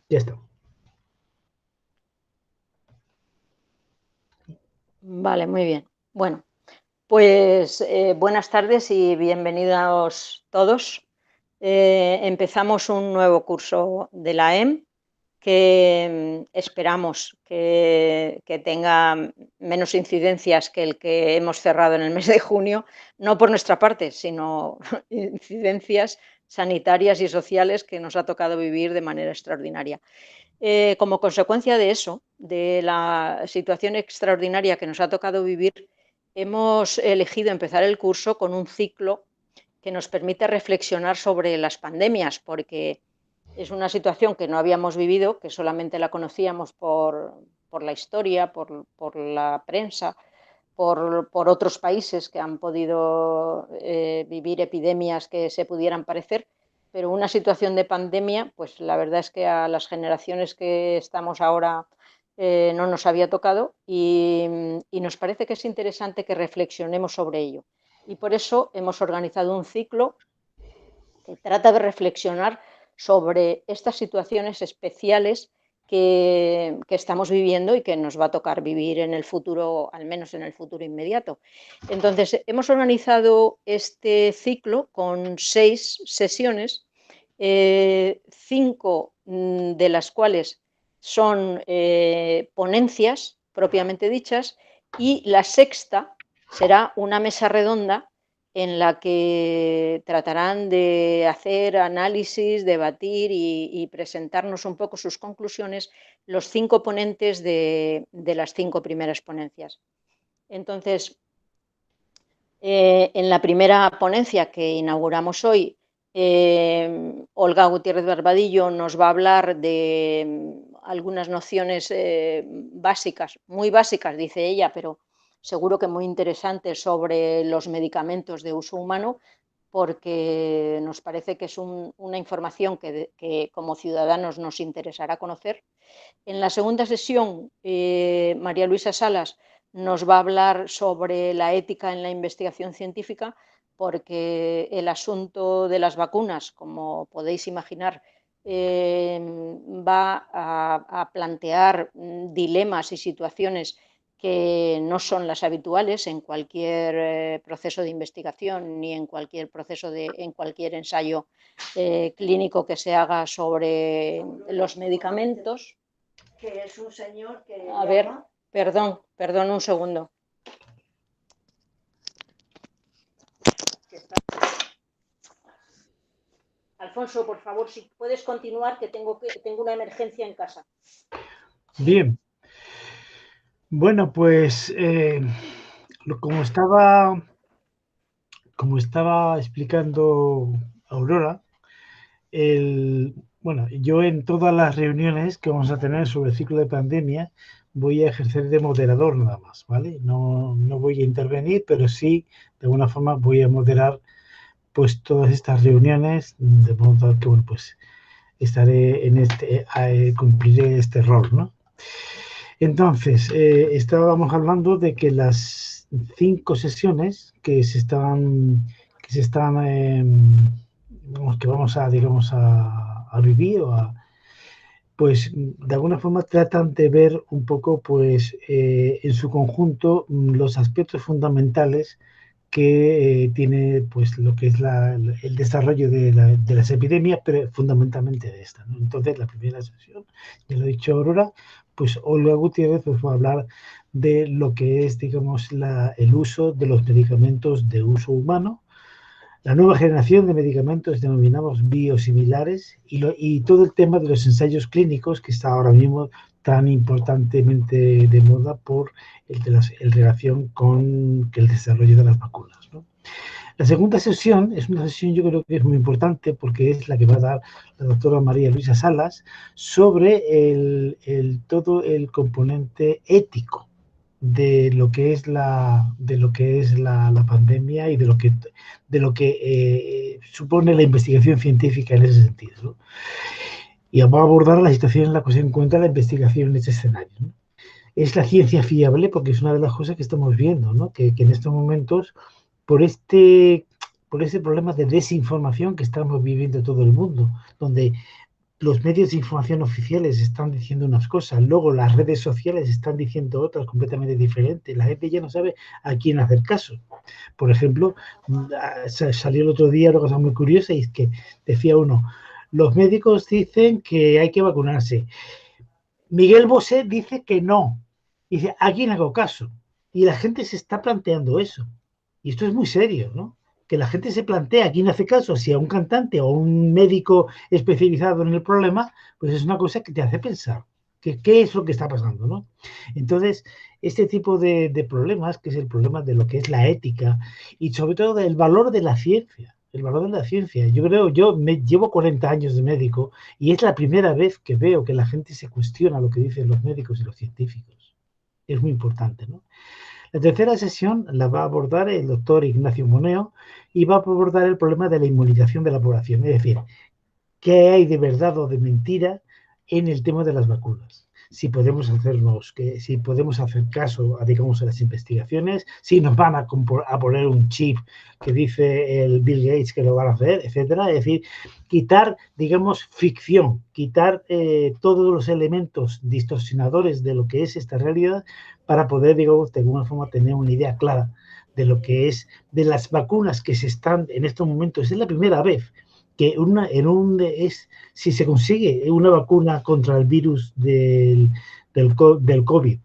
Ya está. Vale, muy bien. Bueno, pues buenas tardes y bienvenidos todos. Empezamos un nuevo curso de la EM que esperamos que tenga menos incidencias que el que hemos cerrado en el mes de junio, no por nuestra parte, sino incidencias sanitarias y sociales que nos ha tocado vivir de manera extraordinaria. Como consecuencia de eso, de la situación extraordinaria que nos ha tocado vivir, hemos elegido empezar el curso con un ciclo que nos permite reflexionar sobre las pandemias, porque es una situación que no habíamos vivido, que solamente la conocíamos por la historia, por la prensa, por otros países que han podido vivir epidemias que se pudieran parecer, pero una situación de pandemia, pues la verdad es que a las generaciones que estamos ahora no nos había tocado y nos parece que es interesante que reflexionemos sobre ello. Y por eso hemos organizado un ciclo que trata de reflexionar sobre estas situaciones especiales que estamos viviendo y que nos va a tocar vivir en el futuro, al menos en el futuro inmediato. Entonces, hemos organizado este ciclo con 6 sesiones, 5 de las cuales son ponencias propiamente dichas, y la sexta será una mesa redonda en la que tratarán de hacer análisis, debatir y presentarnos un poco sus conclusiones los 5 ponentes de las 5 primeras ponencias. Entonces, en la primera ponencia que inauguramos hoy, Olga Gutiérrez Barbadillo nos va a hablar de algunas nociones básicas, muy básicas, dice ella, pero seguro que muy interesantes sobre los medicamentos de uso humano, porque nos parece que es una información que como ciudadanos nos interesará conocer. En la segunda sesión, María Luisa Salas nos va a hablar sobre la ética en la investigación científica, porque el asunto de las vacunas, como podéis imaginar, va a plantear dilemas y situaciones que no son las habituales en cualquier proceso de investigación ni en cualquier en cualquier ensayo clínico que se haga sobre los medicamentos. Que es un señor que... A ver, perdón un segundo. Alfonso, por favor, si puedes continuar, que tengo una emergencia en casa. Bien. Bueno, pues como estaba explicando Aurora, bueno, yo en todas las reuniones que vamos a tener sobre el ciclo de pandemia voy a ejercer de moderador nada más, ¿vale? No voy a intervenir, pero sí, de alguna forma, voy a moderar pues todas estas reuniones, de modo que, bueno, pues estaré cumpliré este rol, ¿no? Entonces, estábamos hablando de que las 5 sesiones que vamos a, digamos, a vivir pues de alguna forma tratan de ver un poco, pues, en su conjunto los aspectos fundamentales que tiene, pues, lo que es el desarrollo de las epidemias, pero fundamentalmente de esta, ¿no? Entonces, la primera sesión, ya lo he dicho Aurora, pues Olga Gutiérrez nos va a hablar de lo que es, digamos, el uso de los medicamentos de uso humano, la nueva generación de medicamentos denominados biosimilares y todo el tema de los ensayos clínicos que está ahora mismo tan importantemente de moda por el relación con el desarrollo de las vacunas, ¿no? La segunda sesión es una sesión, yo creo que es muy importante porque es la que va a dar la doctora María Luisa Salas sobre todo el componente ético de lo que es la pandemia y de lo que supone la investigación científica en ese sentido, ¿no? Y vamos a abordar la situación en la que se encuentra la investigación en este escenario, ¿no? Es la ciencia fiable porque es una de las cosas que estamos viendo, ¿no? Que en estos momentos, por este problema de desinformación que estamos viviendo todo el mundo, donde los medios de información oficiales están diciendo unas cosas, luego las redes sociales están diciendo otras completamente diferentes. La gente ya no sabe a quién hacer caso. Por ejemplo, salió el otro día una cosa muy curiosa y es que decía uno, los médicos dicen que hay que vacunarse. Miguel Bosé dice que no. Dice, ¿a quién hago caso? Y la gente se está planteando eso. Y esto es muy serio, ¿no? Que la gente se plantea a quién hace caso, si a un cantante o a un médico especializado en el problema, pues es una cosa que te hace pensar. ¿Qué es lo que está pasando, no? Entonces, este tipo de problemas, que es el problema de lo que es la ética y sobre todo del valor de la ciencia, el valor de la ciencia. Llevo 40 años de médico y es la primera vez que veo que la gente se cuestiona lo que dicen los médicos y los científicos. Es muy importante, ¿no? La tercera sesión la va a abordar el doctor Ignacio Moneo y va a abordar el problema de la inmunización de la población, es decir, qué hay de verdad o de mentira en el tema de las vacunas. Si podemos hacer caso a, digamos, a las investigaciones, si nos van a poner un chip que dice el Bill Gates que lo van a hacer, etcétera. Es decir, quitar, digamos, ficción, quitar todos los elementos distorsionadores de lo que es esta realidad para poder, digamos, de alguna forma tener una idea clara de lo que es, de las vacunas que se están en estos momentos. Es la primera vez que si se consigue una vacuna contra el virus del COVID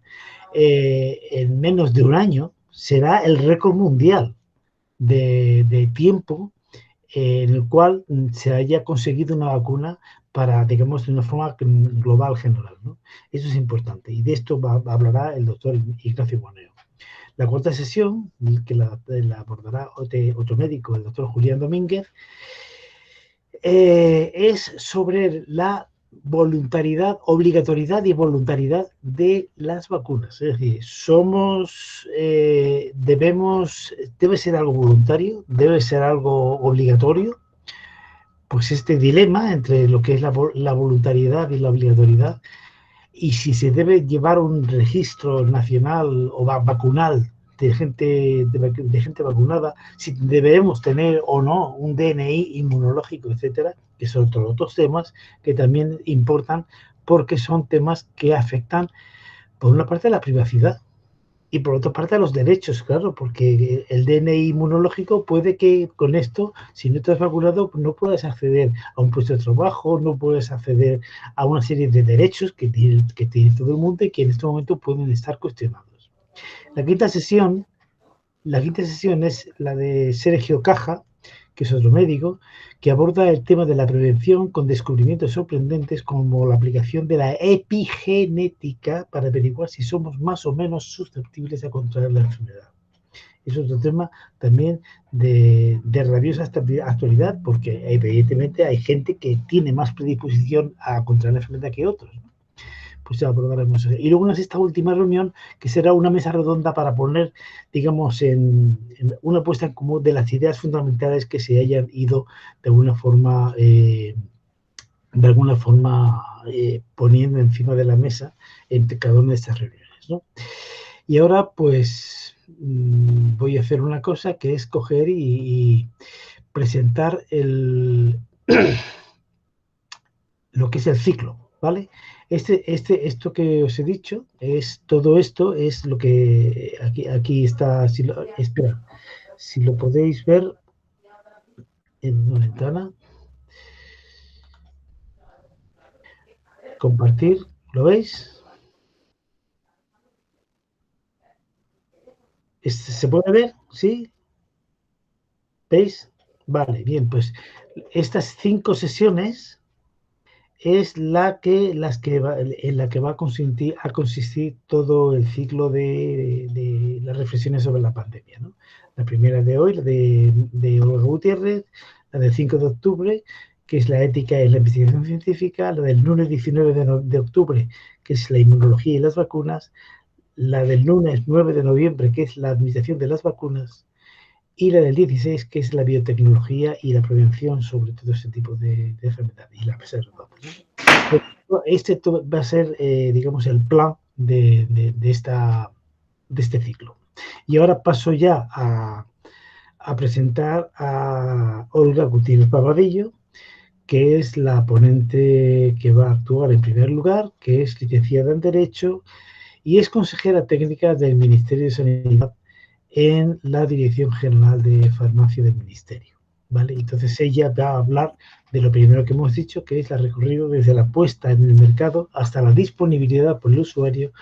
en menos de un año, será el récord mundial de tiempo en el cual se haya conseguido una vacuna para, digamos, de una forma global general, ¿no? Eso es importante y de esto hablará el doctor Ignacio Moneo. La cuarta sesión, que la abordará otro médico, el doctor Julián Domínguez, es sobre la obligatoriedad y voluntariedad de las vacunas. Es decir, debe ser algo voluntario, debe ser algo obligatorio. Pues este dilema entre lo que es la voluntariedad y la obligatoriedad, y si se debe llevar un registro nacional o vacunal de gente vacunada, si debemos tener o no un DNI inmunológico, etcétera, que son otros temas que también importan porque son temas que afectan, por una parte, a la privacidad y por otra parte a los derechos, claro, porque el DNI inmunológico puede que con esto, si no estás vacunado, no puedas acceder a un puesto de trabajo, no puedes acceder a una serie de derechos que tiene todo el mundo y que en este momento pueden estar cuestionados. La quinta sesión es la de Sergio Caja, que es otro médico, que aborda el tema de la prevención con descubrimientos sorprendentes como la aplicación de la epigenética para averiguar si somos más o menos susceptibles a contraer la enfermedad. Es otro tema también de rabiosa actualidad, porque evidentemente hay gente que tiene más predisposición a contraer la enfermedad que otros, ¿no? Pues ya abordaremos eso. Y luego esta última reunión, que será una mesa redonda para poner, digamos, en una puesta en común de las ideas fundamentales que se hayan ido de alguna forma, poniendo encima de la mesa entre cada una de estas reuniones, ¿no? Y ahora, pues, voy a hacer una cosa que es coger y presentar lo que es el ciclo, ¿vale? Esto que os he dicho, todo esto es lo que aquí está, espera, si lo podéis ver en una ventana, compartir, ¿lo veis? ¿Se puede ver? ¿Sí? ¿Veis? Vale, bien, pues estas 5 sesiones es en la que va a consistir todo el ciclo de las reflexiones sobre la pandemia, ¿no? La primera de hoy, la de Olga Gutiérrez, la del 5 de octubre, que es la ética y la investigación científica, la del lunes 19 de octubre, que es la inmunología y las vacunas, la del lunes 9 de noviembre, que es la administración de las vacunas, y la del 16, que es la biotecnología y la prevención sobre todo ese tipo de enfermedades y la mesa redonda, ¿no? Este va a ser, digamos, el plan de este ciclo. Y ahora paso ya a presentar a Olga Gutiérrez Parvadillo, que es la ponente que va a actuar en primer lugar, que es licenciada en Derecho y es consejera técnica del Ministerio de Sanidad en la Dirección General de Farmacia del Ministerio. ¿Vale? Entonces ella va a hablar de lo primero que hemos dicho, que es el recorrido desde la puesta en el mercado hasta la disponibilidad por el usuario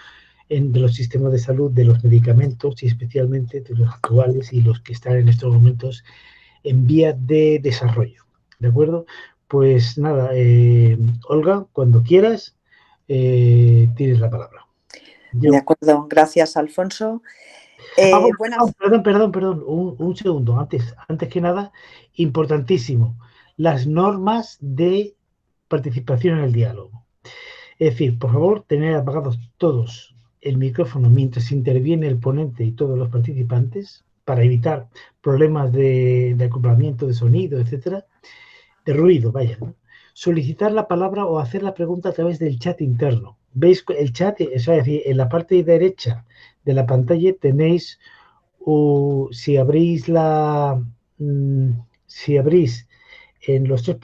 de los sistemas de salud, de los medicamentos y especialmente de los actuales y los que están en estos momentos en vía de desarrollo. ¿De acuerdo? Pues nada, Olga, cuando quieras, tienes la palabra. De acuerdo, gracias, Alfonso. Bueno, perdón, un segundo. Antes que nada, importantísimo, las normas de participación en el diálogo. Es decir, por favor, tener apagados todos el micrófono mientras interviene el ponente y todos los participantes para evitar problemas de acoplamiento de sonido, etcétera, de ruido, vaya, ¿no? Solicitar la palabra o hacer la pregunta a través del chat interno. ¿Veis el chat? Es decir, en la parte derecha de la pantalla tenéis, si abrís si abrís en los tres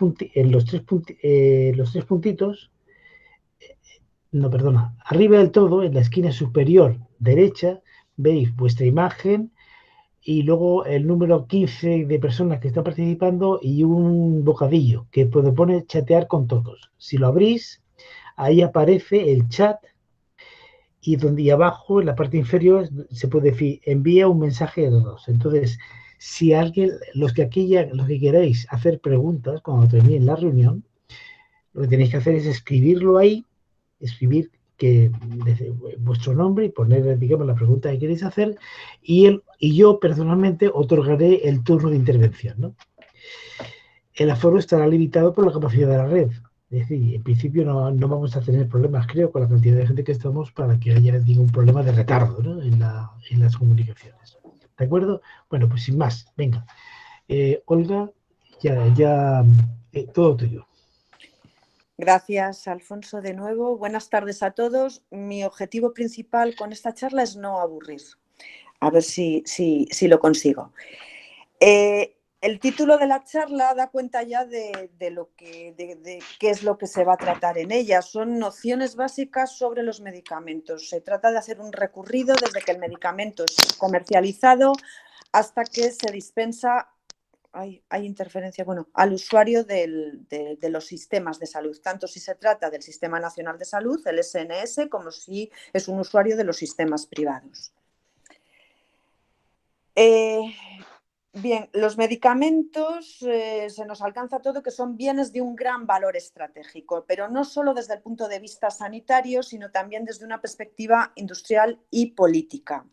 puntitos, no, perdona, arriba del todo, en la esquina superior derecha, veis vuestra imagen y luego el número 15 de personas que están participando y un bocadillo que pone chatear con todos. Si lo abrís, ahí aparece el chat y donde abajo, en la parte inferior, se puede decir envía un mensaje a todos. Entonces, si alguien, los que queréis hacer preguntas cuando termine la reunión, lo que tenéis que hacer es escribirlo ahí, escribir que desde vuestro nombre y poner, digamos, la pregunta que queréis hacer y yo personalmente otorgaré el turno de intervención, ¿no? El aforo estará limitado por la capacidad de la red. Es decir, en principio no vamos a tener problemas, creo, con la cantidad de gente que estamos para que haya ningún problema de retardo, ¿no? en las comunicaciones. ¿De acuerdo? Bueno, pues sin más, venga. Olga, ya todo tuyo. Gracias, Alfonso, de nuevo. Buenas tardes a todos. Mi objetivo principal con esta charla es no aburrir. A ver si lo consigo. El título de la charla da cuenta ya de qué es lo que se va a tratar en ella. Son nociones básicas sobre los medicamentos. Se trata de hacer un recorrido desde que el medicamento es comercializado hasta que se dispensa, hay interferencia, al usuario de los sistemas de salud, tanto si se trata del Sistema Nacional de Salud, el SNS, como si es un usuario de los sistemas privados. Bien, los medicamentos se nos alcanza todo que son bienes de un gran valor estratégico, pero no solo desde el punto de vista sanitario, sino también desde una perspectiva industrial y política.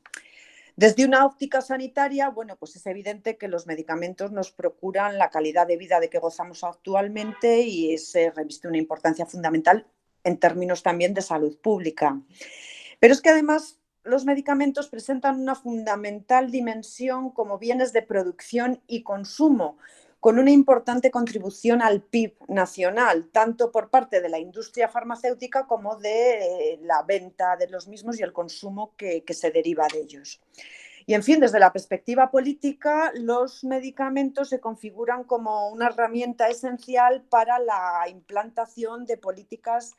Desde una óptica sanitaria, pues es evidente que los medicamentos nos procuran la calidad de vida de que gozamos actualmente y se reviste una importancia fundamental en términos también de salud pública. Pero es que además los medicamentos presentan una fundamental dimensión como bienes de producción y consumo, con una importante contribución al PIB nacional, tanto por parte de la industria farmacéutica como de la venta de los mismos y el consumo que se deriva de ellos. Y, en fin, desde la perspectiva política, los medicamentos se configuran como una herramienta esencial para la implantación de políticas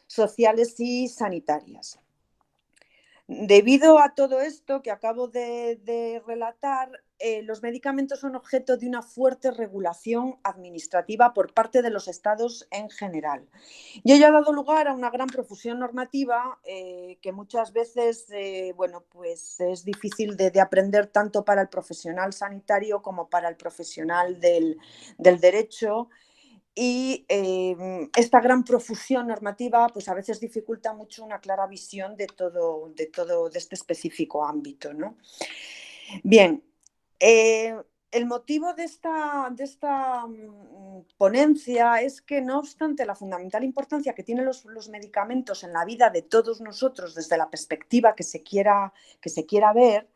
sociales y sanitarias. Debido a todo esto que acabo de relatar, los medicamentos son objeto de una fuerte regulación administrativa por parte de los estados en general. Y ello ha dado lugar a una gran profusión normativa que muchas veces pues es difícil de aprender tanto para el profesional sanitario como para el profesional del derecho. Y esta gran profusión normativa pues a veces dificulta mucho una clara visión de este específico ámbito, ¿no? Bien, el motivo de esta ponencia es que, no obstante la fundamental importancia que tienen los medicamentos en la vida de todos nosotros desde la perspectiva que se quiera ver,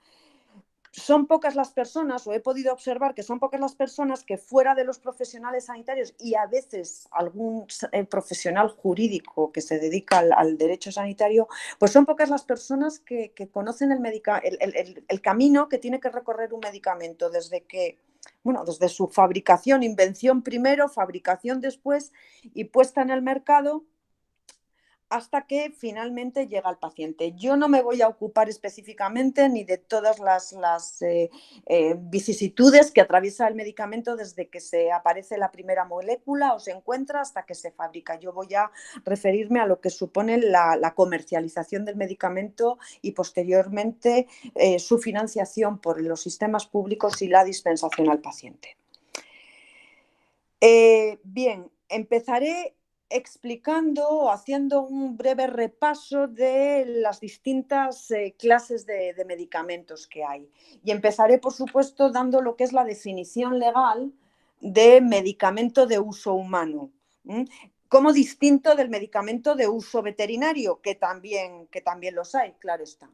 son pocas las personas, o he podido observar que son pocas las personas que fuera de los profesionales sanitarios y a veces algún profesional jurídico que se dedica al derecho sanitario, pues son pocas las personas que conocen el camino que tiene que recorrer un medicamento desde que desde su fabricación, invención primero, fabricación después y puesta en el mercado, hasta que finalmente llega al paciente. Yo no me voy a ocupar específicamente ni de todas las vicisitudes que atraviesa el medicamento desde que se aparece la primera molécula o se encuentra hasta que se fabrica. Yo voy a referirme a lo que supone la comercialización del medicamento y posteriormente su financiación por los sistemas públicos y la dispensación al paciente. Bien, empezaré explicando o haciendo un breve repaso de las distintas clases de medicamentos que hay. Y empezaré, por supuesto, dando lo que es la definición legal de medicamento de uso humano, como distinto del medicamento de uso veterinario, que también los hay, claro está.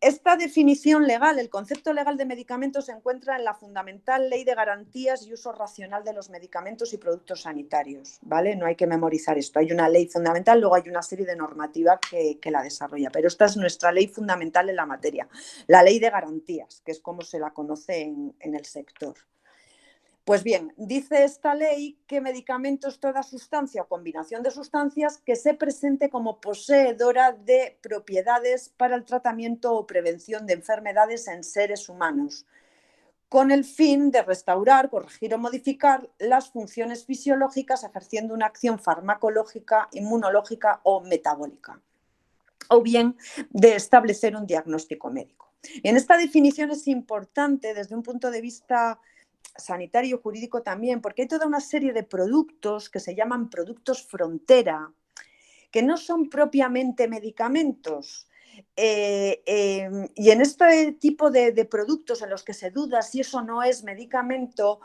Esta definición legal, el concepto legal de medicamento, se encuentra en la fundamental Ley de Garantías y Uso Racional de los Medicamentos y Productos Sanitarios, ¿vale? No hay que memorizar esto. Hay una ley fundamental, luego hay una serie de normativas que la desarrolla, pero esta es nuestra ley fundamental en la materia, la Ley de Garantías, que es como se la conoce en el sector. Pues bien, dice esta ley que medicamento es toda sustancia o combinación de sustancias que se presente como poseedora de propiedades para el tratamiento o prevención de enfermedades en seres humanos, con el fin de restaurar, corregir o modificar las funciones fisiológicas ejerciendo una acción farmacológica, inmunológica o metabólica, o bien de establecer un diagnóstico médico. En esta definición es importante desde un punto de vista sanitario, jurídico también, porque hay toda una serie de productos que se llaman productos frontera, que no son propiamente medicamentos. Y en este tipo de productos en los que se duda si eso no es medicamento,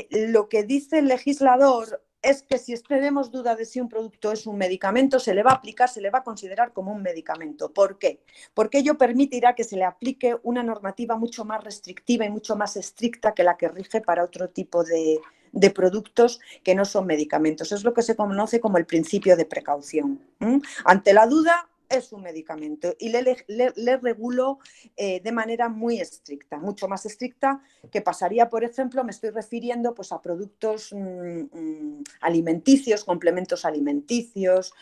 lo que dice el legislador es que si tenemos duda de si un producto es un medicamento, se le va a aplicar, se le va a considerar como un medicamento. ¿Por qué? Porque ello permitirá que se le aplique una normativa mucho más restrictiva y mucho más estricta que la que rige para otro tipo de productos que no son medicamentos. Es lo que se conoce como el principio de precaución. Ante la duda, es un medicamento y le regulo de manera muy estricta, mucho más estricta que pasaría, por ejemplo, me estoy refiriendo pues, a productos alimenticios, complementos alimenticios,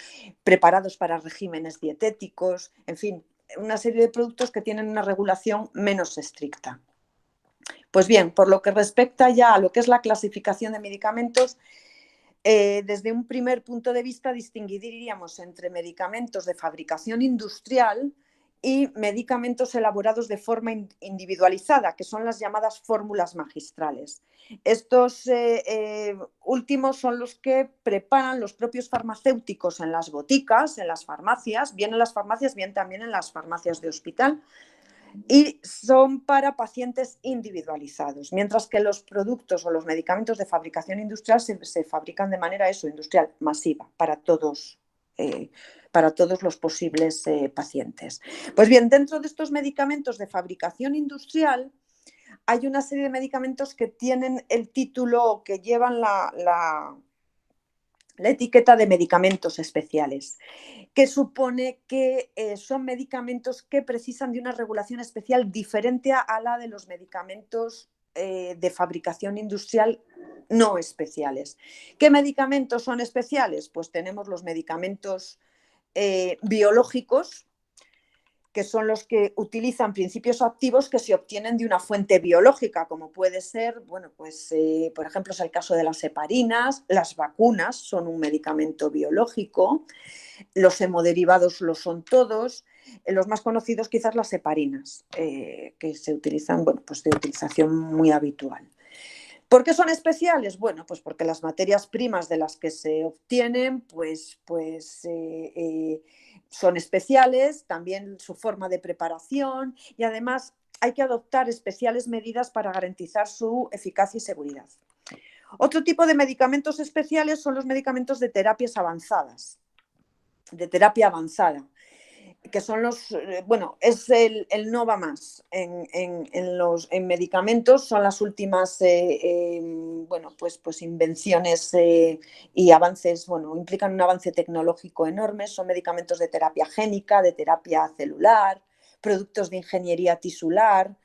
preparados para regímenes dietéticos, en fin, una serie de productos que tienen una regulación menos estricta. Pues bien, por lo que respecta ya a lo que es la clasificación de medicamentos, desde un primer punto de vista distinguiríamos entre medicamentos de fabricación industrial y medicamentos elaborados de forma individualizada, que son las llamadas fórmulas magistrales. Estos últimos son los que preparan los propios farmacéuticos en las boticas, en las farmacias, bien en las farmacias, bien también en las farmacias de hospital, y son para pacientes individualizados, mientras que los productos o los medicamentos de fabricación industrial se fabrican de manera industrial, masiva, para todos los posibles pacientes. Pues bien, dentro de estos medicamentos de fabricación industrial hay una serie de medicamentos que tienen el título, que llevan la etiqueta de medicamentos especiales, que supone que son medicamentos que precisan de una regulación especial diferente a la de los medicamentos de fabricación industrial no especiales. ¿Qué medicamentos son especiales? Pues tenemos los medicamentos biológicos, que son los que utilizan principios activos que se obtienen de una fuente biológica, como puede ser, por ejemplo, es el caso de las heparinas, las vacunas son un medicamento biológico, los hemoderivados lo son todos, los más conocidos quizás las heparinas, que se utilizan, de utilización muy habitual. ¿Por qué son especiales? Bueno, pues porque las materias primas de las que se obtienen, son especiales, también su forma de preparación y además hay que adoptar especiales medidas para garantizar su eficacia y seguridad. Otro tipo de medicamentos especiales son los medicamentos de terapias avanzadas, de terapia avanzada, que son es el no va más en medicamentos, son las últimas invenciones y avances, implican un avance tecnológico enorme, son medicamentos de terapia génica, de terapia celular, productos de ingeniería tisular,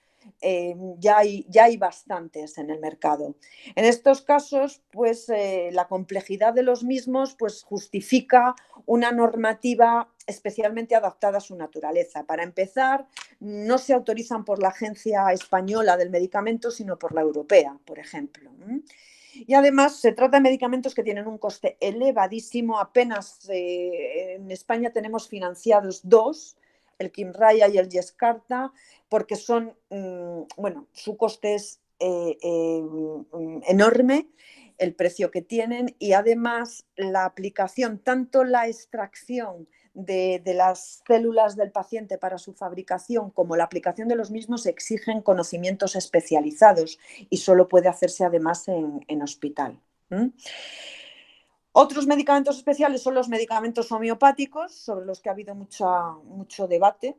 ya hay bastantes en el mercado. En estos casos, pues la complejidad de los mismos pues, justifica una normativa especialmente adaptada a su naturaleza. Para empezar, no se autorizan por la Agencia Española del Medicamento, sino por la Europea, por ejemplo. Y además se trata de medicamentos que tienen un coste elevadísimo. Apenas en España tenemos financiados 2, el Kymriah y el Yescarta, porque son, bueno, su coste es enorme, el precio que tienen, y además la aplicación, tanto la extracción de las células del paciente para su fabricación como la aplicación de los mismos exigen conocimientos especializados y solo puede hacerse además en hospital. Otros medicamentos especiales son los medicamentos homeopáticos, sobre los que ha habido mucho debate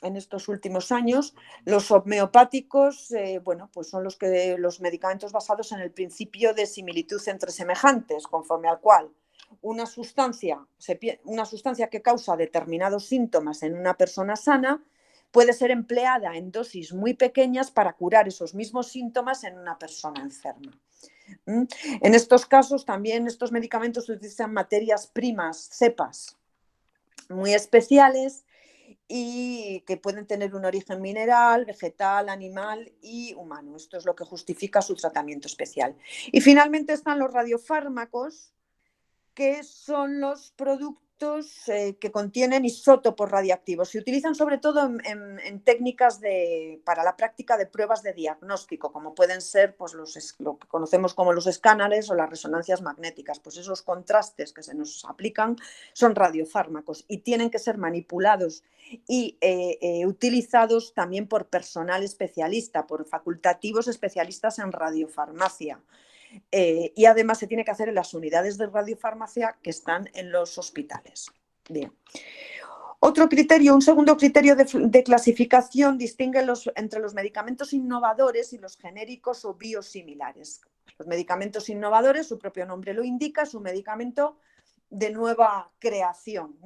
en estos últimos años. Los homeopáticos, bueno, pues son los medicamentos basados en el principio de similitud entre semejantes, conforme al cual una sustancia que causa determinados síntomas en una persona sana puede ser empleada en dosis muy pequeñas para curar esos mismos síntomas en una persona enferma. En estos casos también estos medicamentos utilizan materias primas, cepas, muy especiales y que pueden tener un origen mineral, vegetal, animal y humano. Esto es lo que justifica su tratamiento especial. Y finalmente están los radiofármacos, que son los productos que contienen isótopos radiactivos. Se utilizan sobre todo en técnicas para la práctica de pruebas de diagnóstico, como pueden ser pues, lo que conocemos como los escáneres o las resonancias magnéticas. Pues esos contrastes que se nos aplican son radiofármacos y tienen que ser manipulados y utilizados también por personal especialista, por facultativos especialistas en radiofarmacia. Y además se tiene que hacer en las unidades de radiofarmacia que están en los hospitales. Bien. Un segundo criterio de clasificación distingue entre los medicamentos innovadores y los genéricos o biosimilares. Los medicamentos innovadores, su propio nombre lo indica, es un medicamento de nueva creación,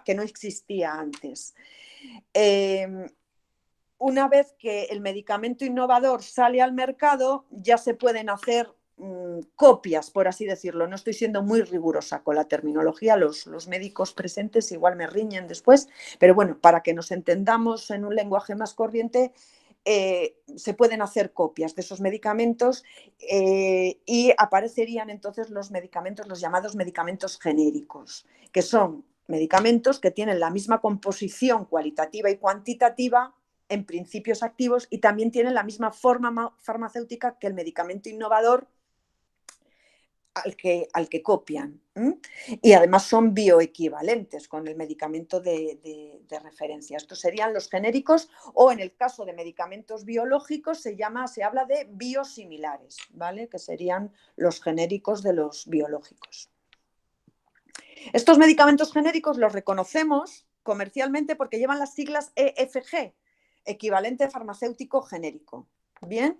que no existía antes. Una vez que el medicamento innovador sale al mercado, ya se pueden hacer copias, por así decirlo. No estoy siendo muy rigurosa con la terminología, los médicos presentes igual me riñen después, pero bueno, para que nos entendamos en un lenguaje más corriente, se pueden hacer copias de esos medicamentos y aparecerían entonces los llamados medicamentos genéricos, que son medicamentos que tienen la misma composición cualitativa y cuantitativa en principios activos y también tienen la misma forma farmacéutica que el medicamento innovador al que copian. Y además son bioequivalentes con el medicamento de referencia. Estos serían los genéricos, o en el caso de medicamentos biológicos se habla de biosimilares, ¿vale? Que serían los genéricos de los biológicos. Estos medicamentos genéricos los reconocemos comercialmente porque llevan las siglas EFG, equivalente farmacéutico genérico. Bien,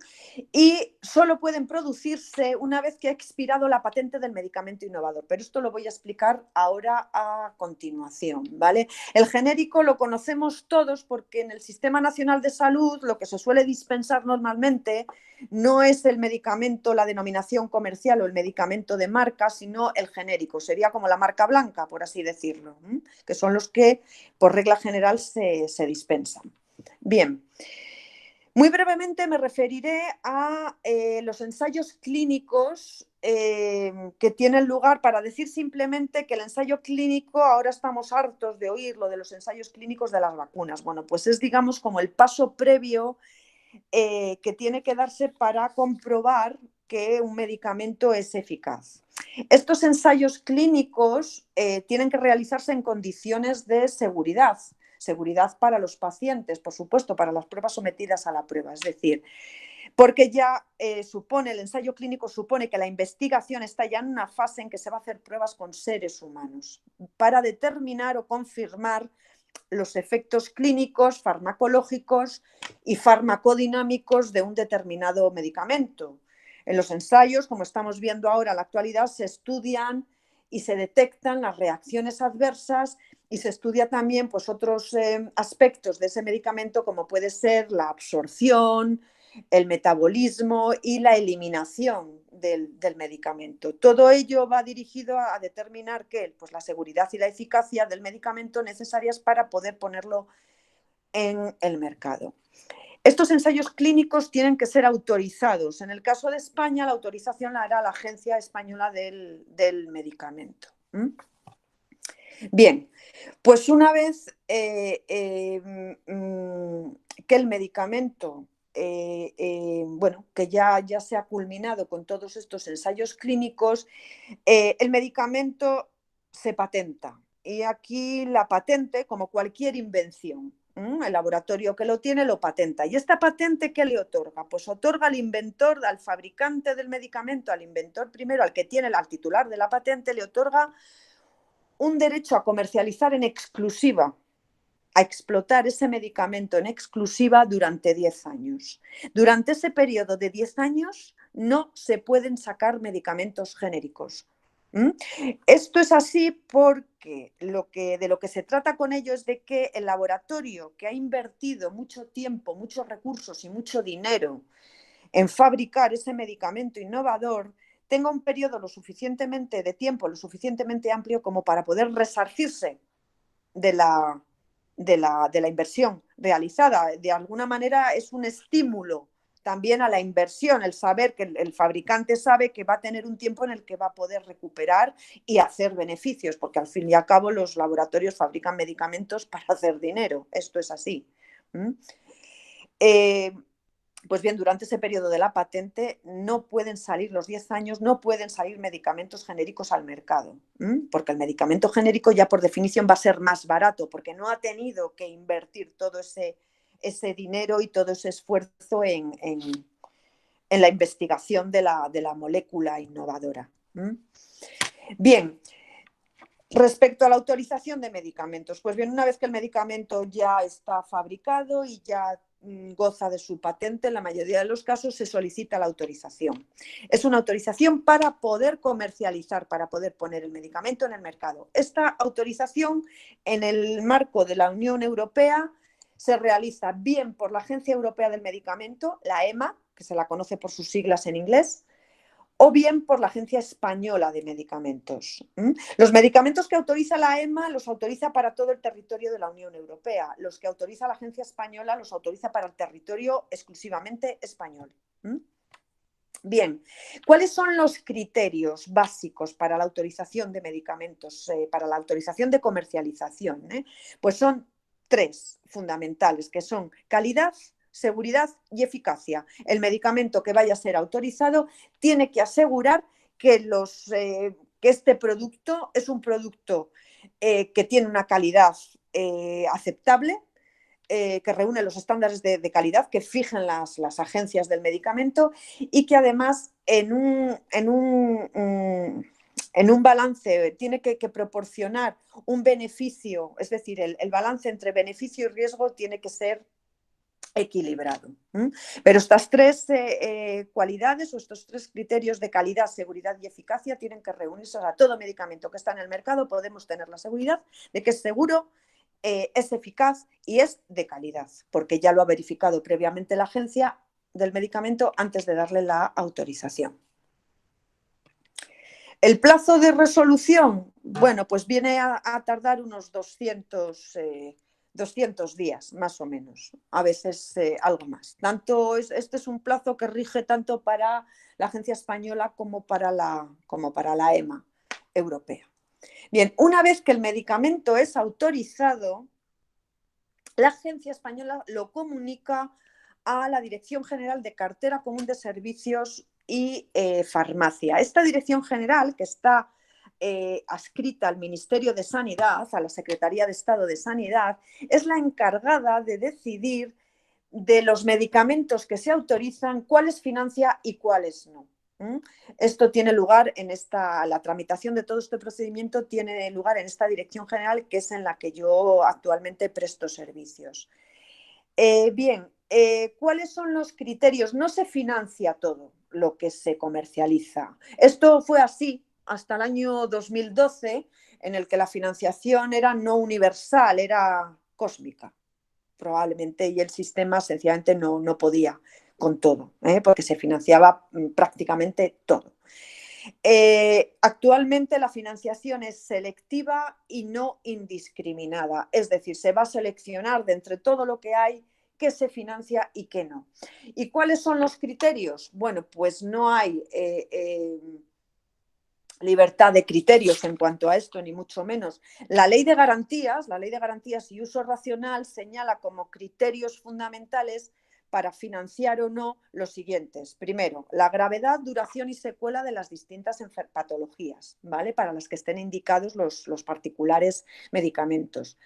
y solo pueden producirse una vez que ha expirado la patente del medicamento innovador, pero esto lo voy a explicar ahora a continuación, ¿vale? El genérico lo conocemos todos porque en el Sistema Nacional de Salud lo que se suele dispensar normalmente no es el medicamento, la denominación comercial o el medicamento de marca, sino el genérico, sería como la marca blanca, por así decirlo, que son los que por regla general se dispensan. Bien. Muy brevemente me referiré a los ensayos clínicos que tienen lugar, para decir simplemente que el ensayo clínico, ahora estamos hartos de oír lo de los ensayos clínicos de las vacunas. Bueno, pues es, digamos, como el paso previo que tiene que darse para comprobar que un medicamento es eficaz. Estos ensayos clínicos tienen que realizarse en condiciones de seguridad para los pacientes, por supuesto, para las pruebas sometidas a la prueba. Es decir, porque ya el ensayo clínico supone que la investigación está ya en una fase en que se va a hacer pruebas con seres humanos para determinar o confirmar los efectos clínicos, farmacológicos y farmacodinámicos de un determinado medicamento. En los ensayos, como estamos viendo ahora en la actualidad, se estudian y se detectan las reacciones adversas y se estudia también pues, otros aspectos de ese medicamento, como puede ser la absorción, el metabolismo y la eliminación del medicamento. Todo ello va dirigido a determinar pues, la seguridad y la eficacia del medicamento necesarias para poder ponerlo en el mercado. Estos ensayos clínicos tienen que ser autorizados. En el caso de España, la autorización la hará la Agencia Española del Medicamento. Bien, pues una vez que el medicamento, bueno, que ya se ha culminado con todos estos ensayos clínicos, el medicamento se patenta. Y aquí la patente, como cualquier invención, el laboratorio que lo tiene lo patenta. ¿Y esta patente qué le otorga? Pues otorga al inventor, al fabricante del medicamento, al inventor primero, al que tiene, al titular de la patente, le otorga un derecho a comercializar en exclusiva, a explotar ese medicamento en exclusiva durante 10 años. Durante ese periodo de 10 años no se pueden sacar medicamentos genéricos. Esto es así porque de lo que se trata con ello es de que el laboratorio que ha invertido mucho tiempo, muchos recursos y mucho dinero en fabricar ese medicamento innovador tenga un periodo lo suficientemente de tiempo, lo suficientemente amplio como para poder resarcirse de la inversión realizada. De alguna manera es un estímulo también a la inversión, el saber que el fabricante sabe que va a tener un tiempo en el que va a poder recuperar y hacer beneficios, porque al fin y al cabo los laboratorios fabrican medicamentos para hacer dinero. Esto es así. Pues bien, durante ese periodo de la patente no pueden salir los 10 años, no pueden salir medicamentos genéricos al mercado, porque el medicamento genérico ya por definición va a ser más barato, porque no ha tenido que invertir todo ese dinero y todo ese esfuerzo en la investigación de la molécula innovadora. Bien, respecto a la autorización de medicamentos, pues bien, una vez que el medicamento ya está fabricado y ya goza de su patente, en la mayoría de los casos se solicita la autorización. Es una autorización para poder comercializar, para poder poner el medicamento en el mercado. Esta autorización, en el marco de la Unión Europea, se realiza bien por la Agencia Europea del Medicamento, la EMA, que se la conoce por sus siglas en inglés, o bien por la Agencia Española de Medicamentos. Los medicamentos que autoriza la EMA los autoriza para todo el territorio de la Unión Europea. Los que autoriza la Agencia Española los autoriza para el territorio exclusivamente español. Bien, ¿cuáles son los criterios básicos para la autorización de medicamentos, para la autorización de comercialización? Pues son 3 fundamentales, que son calidad, seguridad y eficacia. El medicamento que vaya a ser autorizado tiene que asegurar que este producto es un producto que tiene una calidad aceptable, que reúne los estándares de calidad que fijan las agencias del medicamento y que además en un balance tiene que proporcionar un beneficio, es decir, el balance entre beneficio y riesgo tiene que ser equilibrado. Pero estas 3 cualidades o estos 3 criterios de calidad, seguridad y eficacia tienen que reunirse. O sea, todo medicamento que está en el mercado podemos tener la seguridad de que es seguro, es eficaz y es de calidad, porque ya lo ha verificado previamente la agencia del medicamento antes de darle la autorización. El plazo de resolución, bueno, pues viene a tardar unos 200 días, más o menos, a veces algo más. Este es un plazo que rige tanto para la Agencia Española como para la EMA europea. Bien, una vez que el medicamento es autorizado, la Agencia Española lo comunica a la Dirección General de Cartera Común de Servicios y Farmacia. Esta Dirección General, que está adscrita al Ministerio de Sanidad, a la Secretaría de Estado de Sanidad, es la encargada de decidir de los medicamentos que se autorizan, cuáles financia y cuáles no. Esto tiene lugar la tramitación de todo este procedimiento tiene lugar en esta Dirección General, que es en la que yo actualmente presto servicios. Bien, ¿cuáles son los criterios? No se financia todo lo que se comercializa. Esto fue así hasta el año 2012, en el que la financiación era no universal, era cósmica, probablemente, y el sistema sencillamente no podía con todo, porque se financiaba prácticamente todo. Actualmente la financiación es selectiva y no indiscriminada, es decir, se va a seleccionar de entre todo lo que hay qué se financia y qué no. ¿Y cuáles son los criterios? Bueno, pues no hay libertad de criterios en cuanto a esto, ni mucho menos. La ley de garantías y uso racional señala como criterios fundamentales para financiar o no los siguientes. Primero, la gravedad, duración y secuela de las distintas patologías, ¿vale? Para las que estén indicados los particulares medicamentos.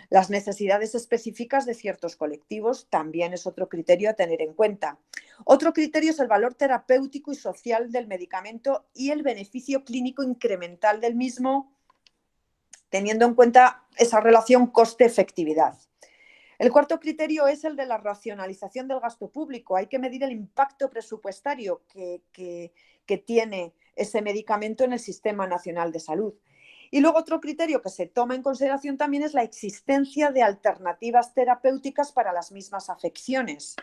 Las necesidades específicas de ciertos colectivos también es otro criterio a tener en cuenta. Otro criterio es el valor terapéutico y social del medicamento y el beneficio clínico incremental del mismo, teniendo en cuenta esa relación coste-efectividad. El cuarto criterio es el de la racionalización del gasto público. Hay que medir el impacto presupuestario que tiene ese medicamento en el Sistema Nacional de Salud. Y luego otro criterio que se toma en consideración también es la existencia de alternativas terapéuticas para las mismas afecciones,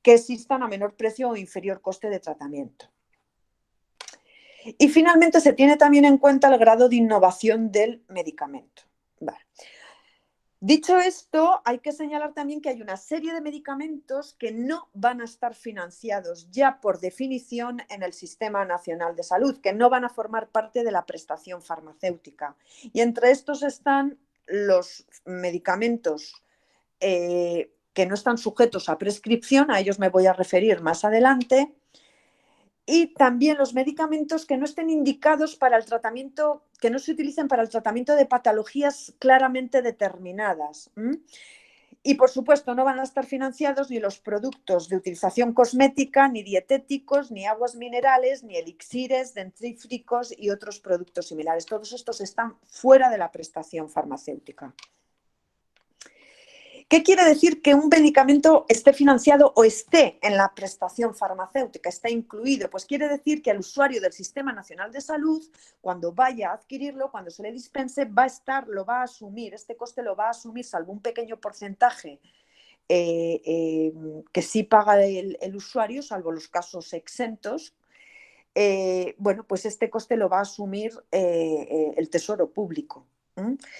que existan a menor precio o inferior coste de tratamiento. Y finalmente se tiene también en cuenta el grado de innovación del medicamento. Vale. Dicho esto, hay que señalar también que hay una serie de medicamentos que no van a estar financiados ya por definición en el Sistema Nacional de Salud, que no van a formar parte de la prestación farmacéutica. Y entre estos están los medicamentos que no están sujetos a prescripción, a ellos me voy a referir más adelante, y también los medicamentos que no estén indicados para el tratamiento, que no se utilicen para el tratamiento de patologías claramente determinadas. Y, por supuesto, no van a estar financiados ni los productos de utilización cosmética, ni dietéticos, ni aguas minerales, ni elixires, dentífricos y otros productos similares. Todos estos están fuera de la prestación farmacéutica. ¿Qué quiere decir que un medicamento esté financiado o esté en la prestación farmacéutica, esté incluido? Pues quiere decir que el usuario del Sistema Nacional de Salud, cuando vaya a adquirirlo, cuando se le dispense, lo va a asumir, este coste lo va a asumir, salvo un pequeño porcentaje que sí paga el usuario, salvo los casos exentos. Bueno, pues este coste lo va a asumir el Tesoro Público.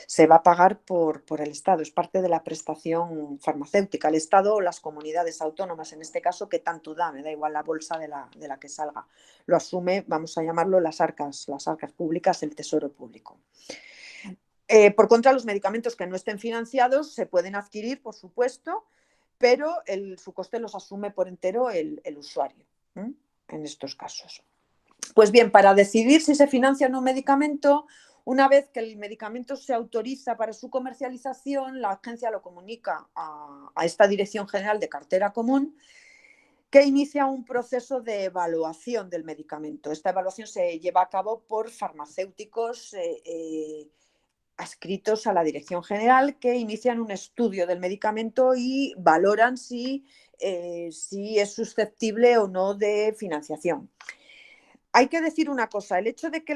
Se va a pagar por el Estado, es parte de la prestación farmacéutica. El Estado o las comunidades autónomas, en este caso, que tanto da, me da igual la bolsa de la que salga. Lo asume, vamos a llamarlo las arcas públicas, el Tesoro Público. Por contra, los medicamentos que no estén financiados se pueden adquirir, por supuesto, pero su coste los asume por entero el usuario, en estos casos. Pues bien, para decidir si se financia o no un medicamento, una vez que el medicamento se autoriza para su comercialización, la agencia lo comunica a esta Dirección General de Cartera Común, que inicia un proceso de evaluación del medicamento. Esta evaluación se lleva a cabo por farmacéuticos adscritos a la Dirección General, que inician un estudio del medicamento y valoran si es susceptible o no de financiación. Hay que decir una cosa, el hecho de que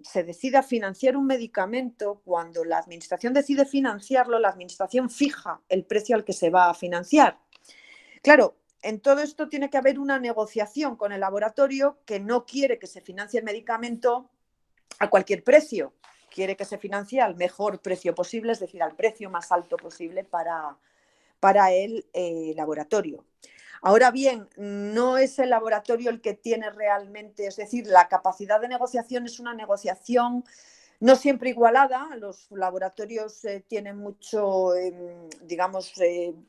se decida financiar un medicamento, cuando la Administración decide financiarlo, la Administración fija el precio al que se va a financiar. Claro, en todo esto tiene que haber una negociación con el laboratorio que no quiere que se financie el medicamento a cualquier precio, quiere que se financie al mejor precio posible, es decir, al precio más alto posible para el laboratorio. Ahora bien, no es el laboratorio el que tiene realmente, es decir, la capacidad de negociación es una negociación no siempre igualada. Los laboratorios tienen mucho, digamos,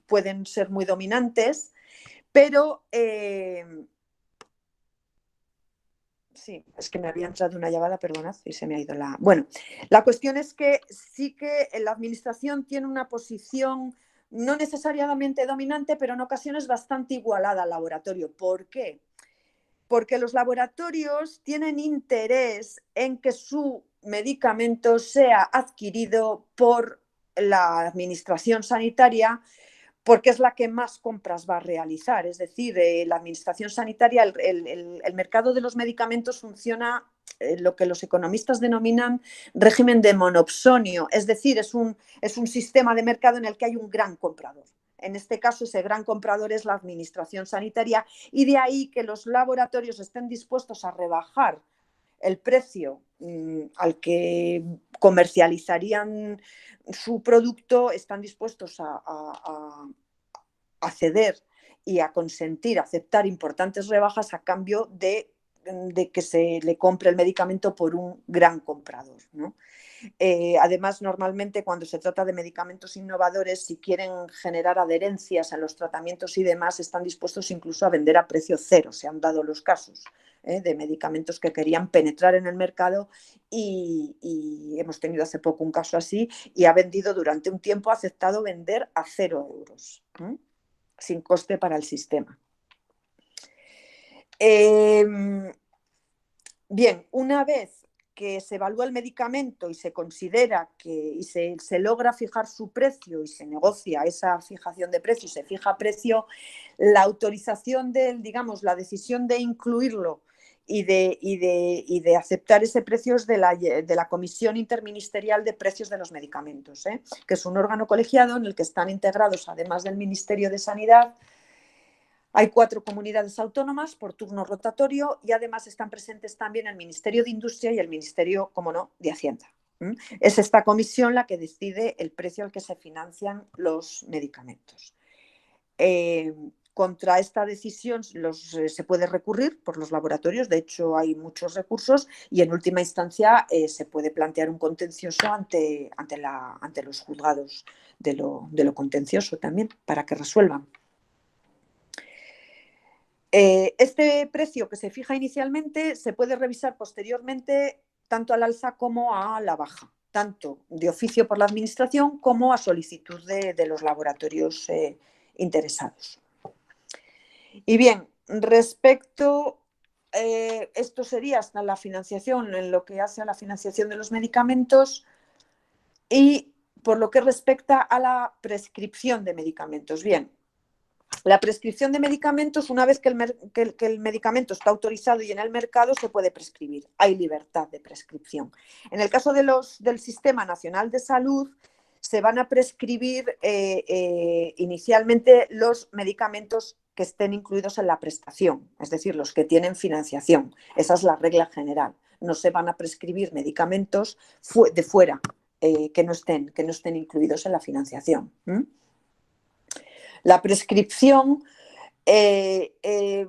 pueden ser muy dominantes, pero sí, es que me había entrado una llamada, perdonad, y se me ha ido la... Bueno, la cuestión es que sí que la Administración tiene una posición no necesariamente dominante, pero en ocasiones bastante igualada al laboratorio. ¿Por qué? Porque los laboratorios tienen interés en que su medicamento sea adquirido por la Administración Sanitaria, porque es la que más compras va a realizar. Es decir, la Administración Sanitaria, el mercado de los medicamentos funciona lo que los economistas denominan régimen de monopsonio, es decir, es un sistema de mercado en el que hay un gran comprador. En este caso, ese gran comprador es la administración sanitaria, y de ahí que los laboratorios estén dispuestos a rebajar el precio al que comercializarían su producto, están dispuestos a ceder y a consentir, a aceptar importantes rebajas a cambio de que se le compre el medicamento por un gran comprador, ¿no? Además, normalmente cuando se trata de medicamentos innovadores, si quieren generar adherencias en los tratamientos y demás, están dispuestos incluso a vender a precio cero. Se han dado los casos de medicamentos que querían penetrar en el mercado y hemos tenido hace poco un caso así, y ha vendido durante un tiempo, ha aceptado vender a 0 euros, sin coste para el sistema. Bien, una vez que se evalúa el medicamento y se considera que se logra fijar su precio y se negocia esa fijación de precio y se fija precio, la autorización la decisión de incluirlo y de aceptar ese precio es de la Comisión Interministerial de Precios de los Medicamentos, que es un órgano colegiado en el que están integrados, además del Ministerio de Sanidad, hay 4 comunidades autónomas por turno rotatorio, y además están presentes también el Ministerio de Industria y el Ministerio, como no, de Hacienda. Es esta comisión la que decide el precio al que se financian los medicamentos. Contra esta decisión se puede recurrir por los laboratorios, de hecho hay muchos recursos, y en última instancia se puede plantear un contencioso ante los juzgados de lo contencioso también, para que resuelvan. Este precio que se fija inicialmente se puede revisar posteriormente tanto al alza como a la baja, tanto de oficio por la Administración como a solicitud de los laboratorios interesados. Y bien, respecto, esto sería hasta la financiación, en lo que hace a la financiación de los medicamentos, y por lo que respecta a la prescripción de medicamentos. Bien, la prescripción de medicamentos, una vez que el medicamento está autorizado y en el mercado, se puede prescribir. Hay libertad de prescripción. En el caso del Sistema Nacional de Salud, se van a prescribir inicialmente los medicamentos que estén incluidos en la prestación, es decir, los que tienen financiación. Esa es la regla general. No se van a prescribir medicamentos de fuera que no estén incluidos en la financiación. La prescripción que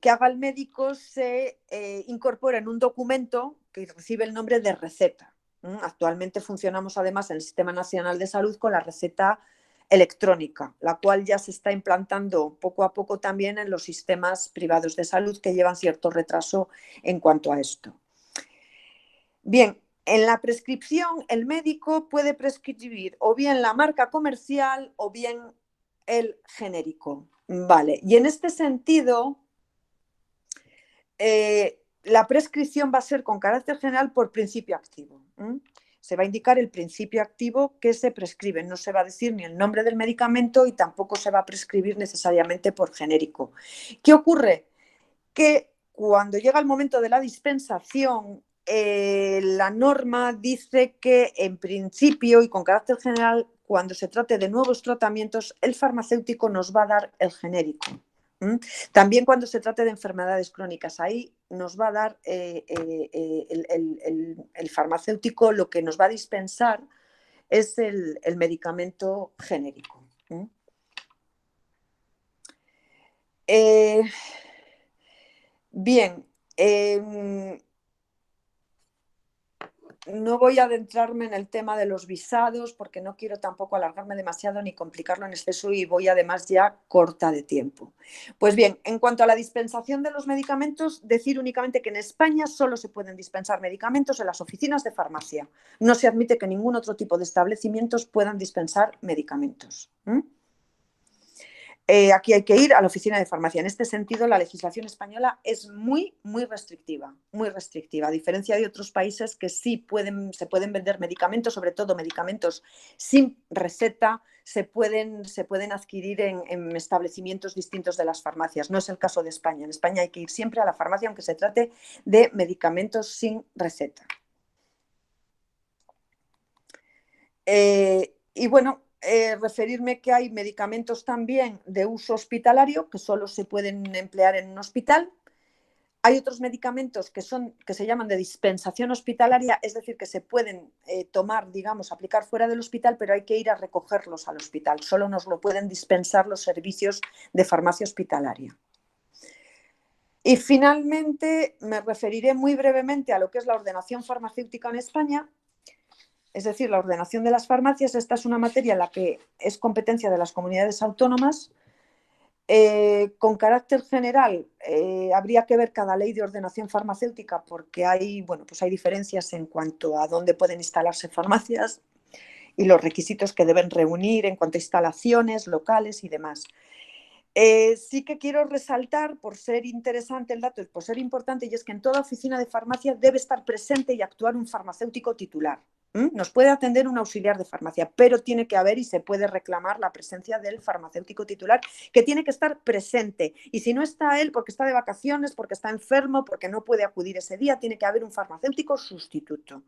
haga el médico se incorpora en un documento que recibe el nombre de receta. Actualmente funcionamos además en el Sistema Nacional de Salud con la receta electrónica, la cual ya se está implantando poco a poco también en los sistemas privados de salud, que llevan cierto retraso en cuanto a esto. Bien, en la prescripción el médico puede prescribir o bien la marca comercial o bien el genérico. Vale, y en este sentido, la prescripción va a ser con carácter general por principio activo. Se va a indicar el principio activo que se prescribe. No se va a decir ni el nombre del medicamento y tampoco se va a prescribir necesariamente por genérico. ¿Qué ocurre? Que cuando llega el momento de la dispensación, la norma dice que en principio y con carácter general, cuando se trate de nuevos tratamientos, el farmacéutico nos va a dar el genérico. También cuando se trate de enfermedades crónicas, ahí nos va a dar el farmacéutico, lo que nos va a dispensar es el medicamento genérico. Bien, no voy a adentrarme en el tema de los visados porque no quiero tampoco alargarme demasiado ni complicarlo en exceso, y voy además ya corta de tiempo. Pues bien, en cuanto a la dispensación de los medicamentos, decir únicamente que en España solo se pueden dispensar medicamentos en las oficinas de farmacia. No se admite que ningún otro tipo de establecimientos puedan dispensar medicamentos. aquí hay que ir a la oficina de farmacia. En este sentido, la legislación española es muy restrictiva, a diferencia de otros países que sí se pueden vender medicamentos, sobre todo medicamentos sin receta, se pueden adquirir en establecimientos distintos de las farmacias. No es el caso de España. En España hay que ir siempre a la farmacia, aunque se trate de medicamentos sin receta. Y bueno, referirme que hay medicamentos también de uso hospitalario que solo se pueden emplear en un hospital. Hay otros medicamentos que se llaman de dispensación hospitalaria, es decir, que se pueden tomar, digamos, aplicar fuera del hospital, pero hay que ir a recogerlos al hospital. Solo nos lo pueden dispensar los servicios de farmacia hospitalaria. Y finalmente me referiré muy brevemente a lo que es la ordenación farmacéutica en España. Es decir, la ordenación de las farmacias, esta es una materia en la que es competencia de las comunidades autónomas. Con carácter general, habría que ver cada ley de ordenación farmacéutica porque hay diferencias en cuanto a dónde pueden instalarse farmacias y los requisitos que deben reunir en cuanto a instalaciones locales y demás. Sí que quiero resaltar, por ser interesante el dato y por ser importante, y es que en toda oficina de farmacia debe estar presente y actuar un farmacéutico titular. Nos puede atender un auxiliar de farmacia, pero tiene que haber y se puede reclamar la presencia del farmacéutico titular, que tiene que estar presente. Y si no está él, porque está de vacaciones, porque está enfermo, porque no puede acudir ese día, tiene que haber un farmacéutico sustituto.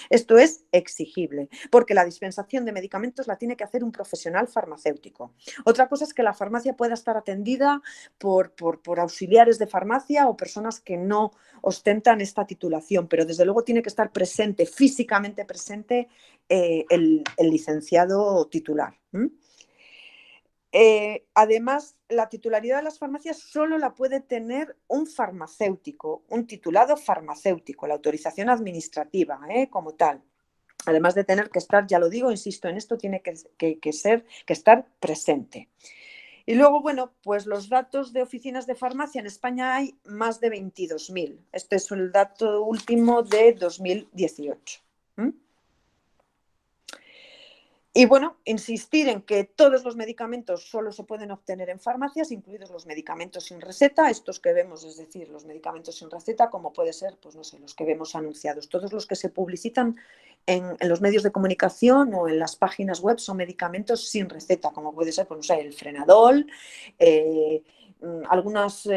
Esto es exigible, porque la dispensación de medicamentos la tiene que hacer un profesional farmacéutico. Otra cosa es que la farmacia pueda estar atendida por auxiliares de farmacia o personas que no ostentan esta titulación, pero desde luego tiene que estar presente, físicamente presente, el licenciado titular. Además, la titularidad de las farmacias solo la puede tener un farmacéutico, un titulado farmacéutico, la autorización administrativa, como tal. Además de tener que estar, ya lo digo, insisto en esto, tiene que estar presente. Y luego, bueno, pues los datos de oficinas de farmacia en España hay más de 22.000. Este es el dato último de 2018. Y bueno, insistir en que todos los medicamentos solo se pueden obtener en farmacias, incluidos los medicamentos sin receta, estos que vemos, es decir, los medicamentos sin receta, como puede ser, pues no sé, los que vemos anunciados. Todos los que se publicitan en los medios de comunicación o en las páginas web son medicamentos sin receta, como puede ser, pues no sé, el Frenadol, algunas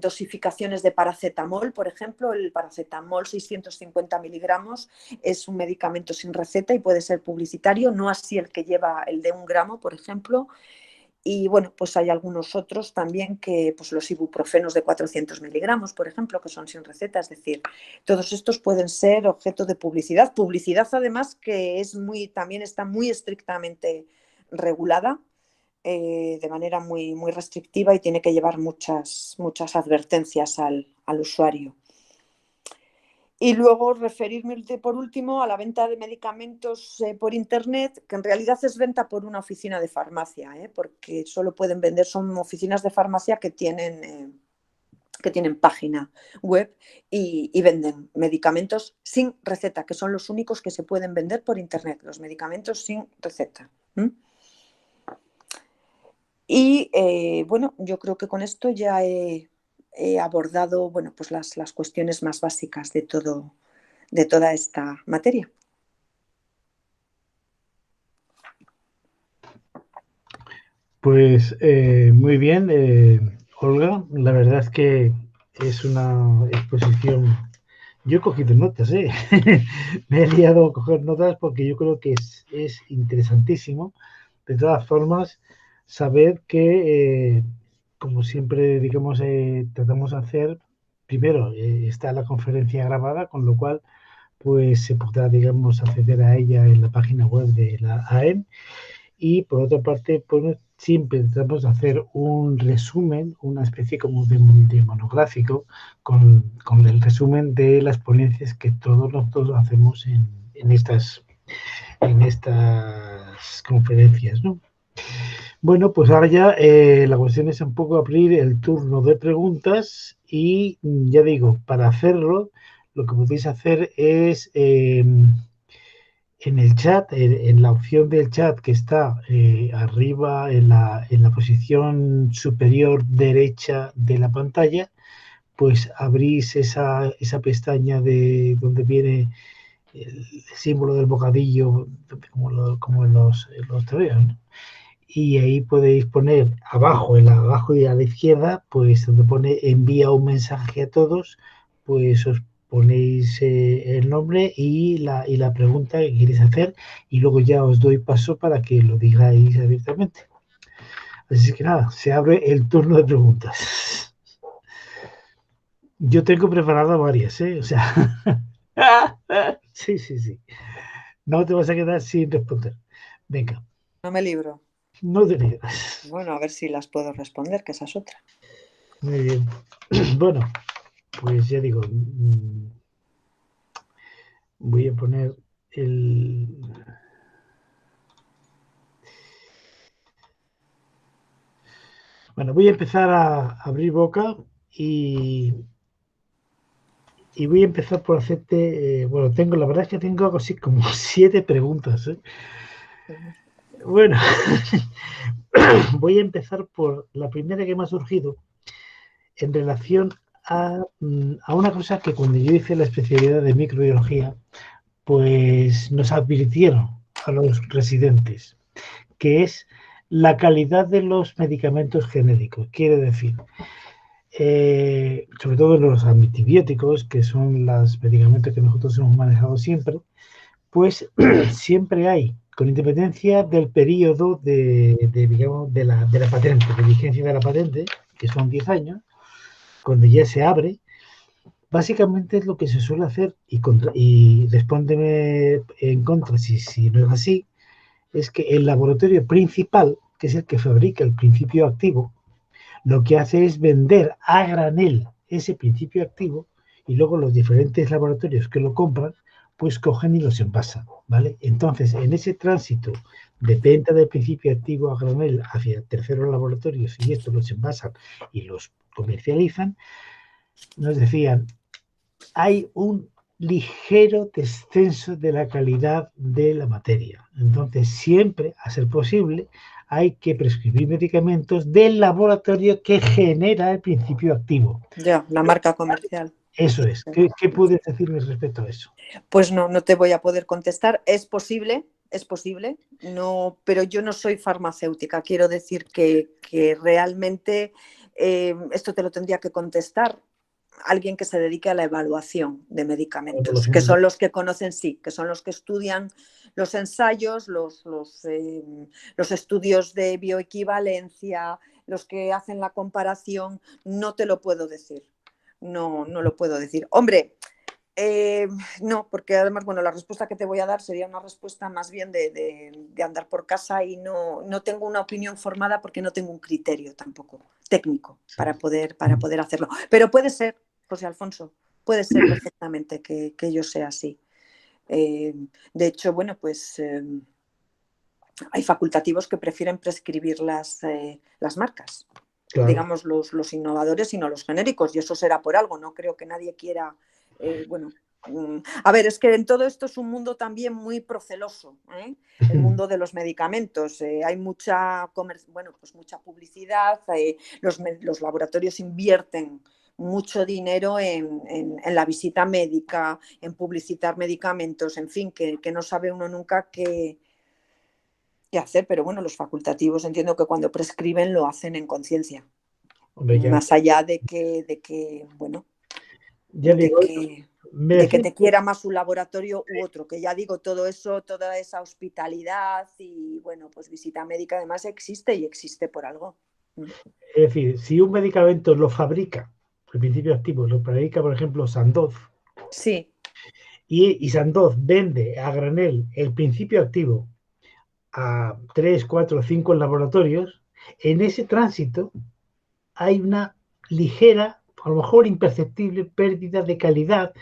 dosificaciones de paracetamol, por ejemplo, el paracetamol 650 miligramos es un medicamento sin receta y puede ser publicitario, no así el que lleva el de 1 gramo, por ejemplo. Y bueno, pues hay algunos otros también que, pues los ibuprofenos de 400 miligramos, por ejemplo, que son sin receta. Es decir, todos estos pueden ser objeto de publicidad. Publicidad, además, que también está muy estrictamente regulada, de manera muy restrictiva y tiene que llevar muchas advertencias al usuario. Y luego referirme por último a la venta de medicamentos por internet, que en realidad es venta por una oficina de farmacia, porque solo pueden vender, son oficinas de farmacia que tienen página web y venden medicamentos sin receta, que son los únicos que se pueden vender por internet, los medicamentos sin receta. Y bueno, yo creo que con esto ya he abordado, bueno, pues las cuestiones más básicas de toda esta materia. Pues muy bien, Olga. La verdad es que es una exposición. Yo he cogido notas, me he liado a coger notas porque yo creo que es interesantísimo. De todas formas, saber que, como siempre, digamos, tratamos de hacer, primero está la conferencia grabada, con lo cual pues se podrá, digamos, acceder a ella en la página web de la AEM. Y por otra parte, pues siempre tratamos de hacer un resumen, una especie como de monográfico, con el resumen de las ponencias que todos nosotros hacemos en estas conferencias, ¿no? Bueno, pues ahora ya la cuestión es un poco abrir el turno de preguntas y ya digo, para hacerlo, lo que podéis hacer es en el chat, en la opción del chat que está arriba en la posición superior derecha de la pantalla, pues abrís esa pestaña de donde viene el símbolo del bocadillo, como en los tebeos, ¿no? Y ahí podéis poner abajo y a la izquierda, pues donde pone envía un mensaje a todos, pues os ponéis el nombre y la pregunta que queréis hacer, y luego ya os doy paso para que lo digáis abiertamente. Así que nada, se abre el turno de preguntas. Yo tengo preparadas varias, ¿eh? O sea, sí, sí, sí. No te vas a quedar sin responder. Venga, No me libro. no te quedas. Bueno, a ver si las puedo responder, que esa es otra. Muy bien. Bueno, pues ya digo, voy a poner el... Bueno, voy a empezar a abrir boca y voy a empezar por hacerte... bueno, la verdad es que tengo algo así como 7 preguntas, ¿eh? Bueno, voy a empezar por la primera que me ha surgido en relación a una cosa que cuando yo hice la especialidad de microbiología, pues nos advirtieron a los residentes, que es la calidad de los medicamentos genéricos. Quiere decir, sobre todo los antibióticos, que son los medicamentos que nosotros hemos manejado siempre, pues siempre hay, con independencia del periodo digamos, de la patente, de vigencia de la patente, que son 10 años, cuando ya se abre, básicamente es lo que se suele hacer, y respóndeme en contra si no es así, es que el laboratorio principal, que es el que fabrica el principio activo, lo que hace es vender a granel ese principio activo, y luego los diferentes laboratorios que lo compran, pues cogen y los envasan, ¿vale? Entonces, en ese tránsito de venta del principio activo a granel hacia terceros laboratorios, y estos los envasan y los comercializan, nos decían, hay un ligero descenso de la calidad de la materia. Entonces, siempre, a ser posible, hay que prescribir medicamentos del laboratorio que genera el principio activo. Ya, la marca comercial. Eso es. ¿Qué puedes decirme respecto a eso? Pues no te voy a poder contestar. Es posible, no, pero yo no soy farmacéutica. Quiero decir que realmente esto te lo tendría que contestar alguien que se dedique a la evaluación de medicamentos, que son los que conocen, sí, que son los que estudian los ensayos, los estudios de bioequivalencia, los que hacen la comparación. No te lo puedo decir. No lo puedo decir. Hombre, no, porque además, bueno, la respuesta que te voy a dar sería una respuesta más bien de andar por casa, y no tengo una opinión formada porque no tengo un criterio tampoco técnico para poder hacerlo. Pero puede ser, José Alfonso, puede ser perfectamente que yo sea así. De hecho, bueno, pues hay facultativos que prefieren prescribir las marcas, claro, digamos los innovadores y no los genéricos, y eso será por algo. No creo que nadie quiera, a ver, es que en todo esto es un mundo también muy proceloso, ¿eh? El mundo de los medicamentos. Hay mucha publicidad, los laboratorios invierten mucho dinero en la visita médica, en publicitar medicamentos, en fin, que no sabe uno nunca qué hacer, pero bueno, los facultativos entiendo que cuando prescriben lo hacen en conciencia. Más allá de que bueno, ya digo, de que te quiera más un laboratorio u otro, que ya digo, todo eso, toda esa hospitalidad y bueno, pues visita médica además existe, y existe por algo. Es decir, si un medicamento lo fabrica, el principio activo lo fabrica, por ejemplo, Sandoz, sí, y Sandoz vende a granel el principio activo a 3, 4, 5 laboratorios, en ese tránsito hay una ligera, a lo mejor imperceptible, pérdida de calidad,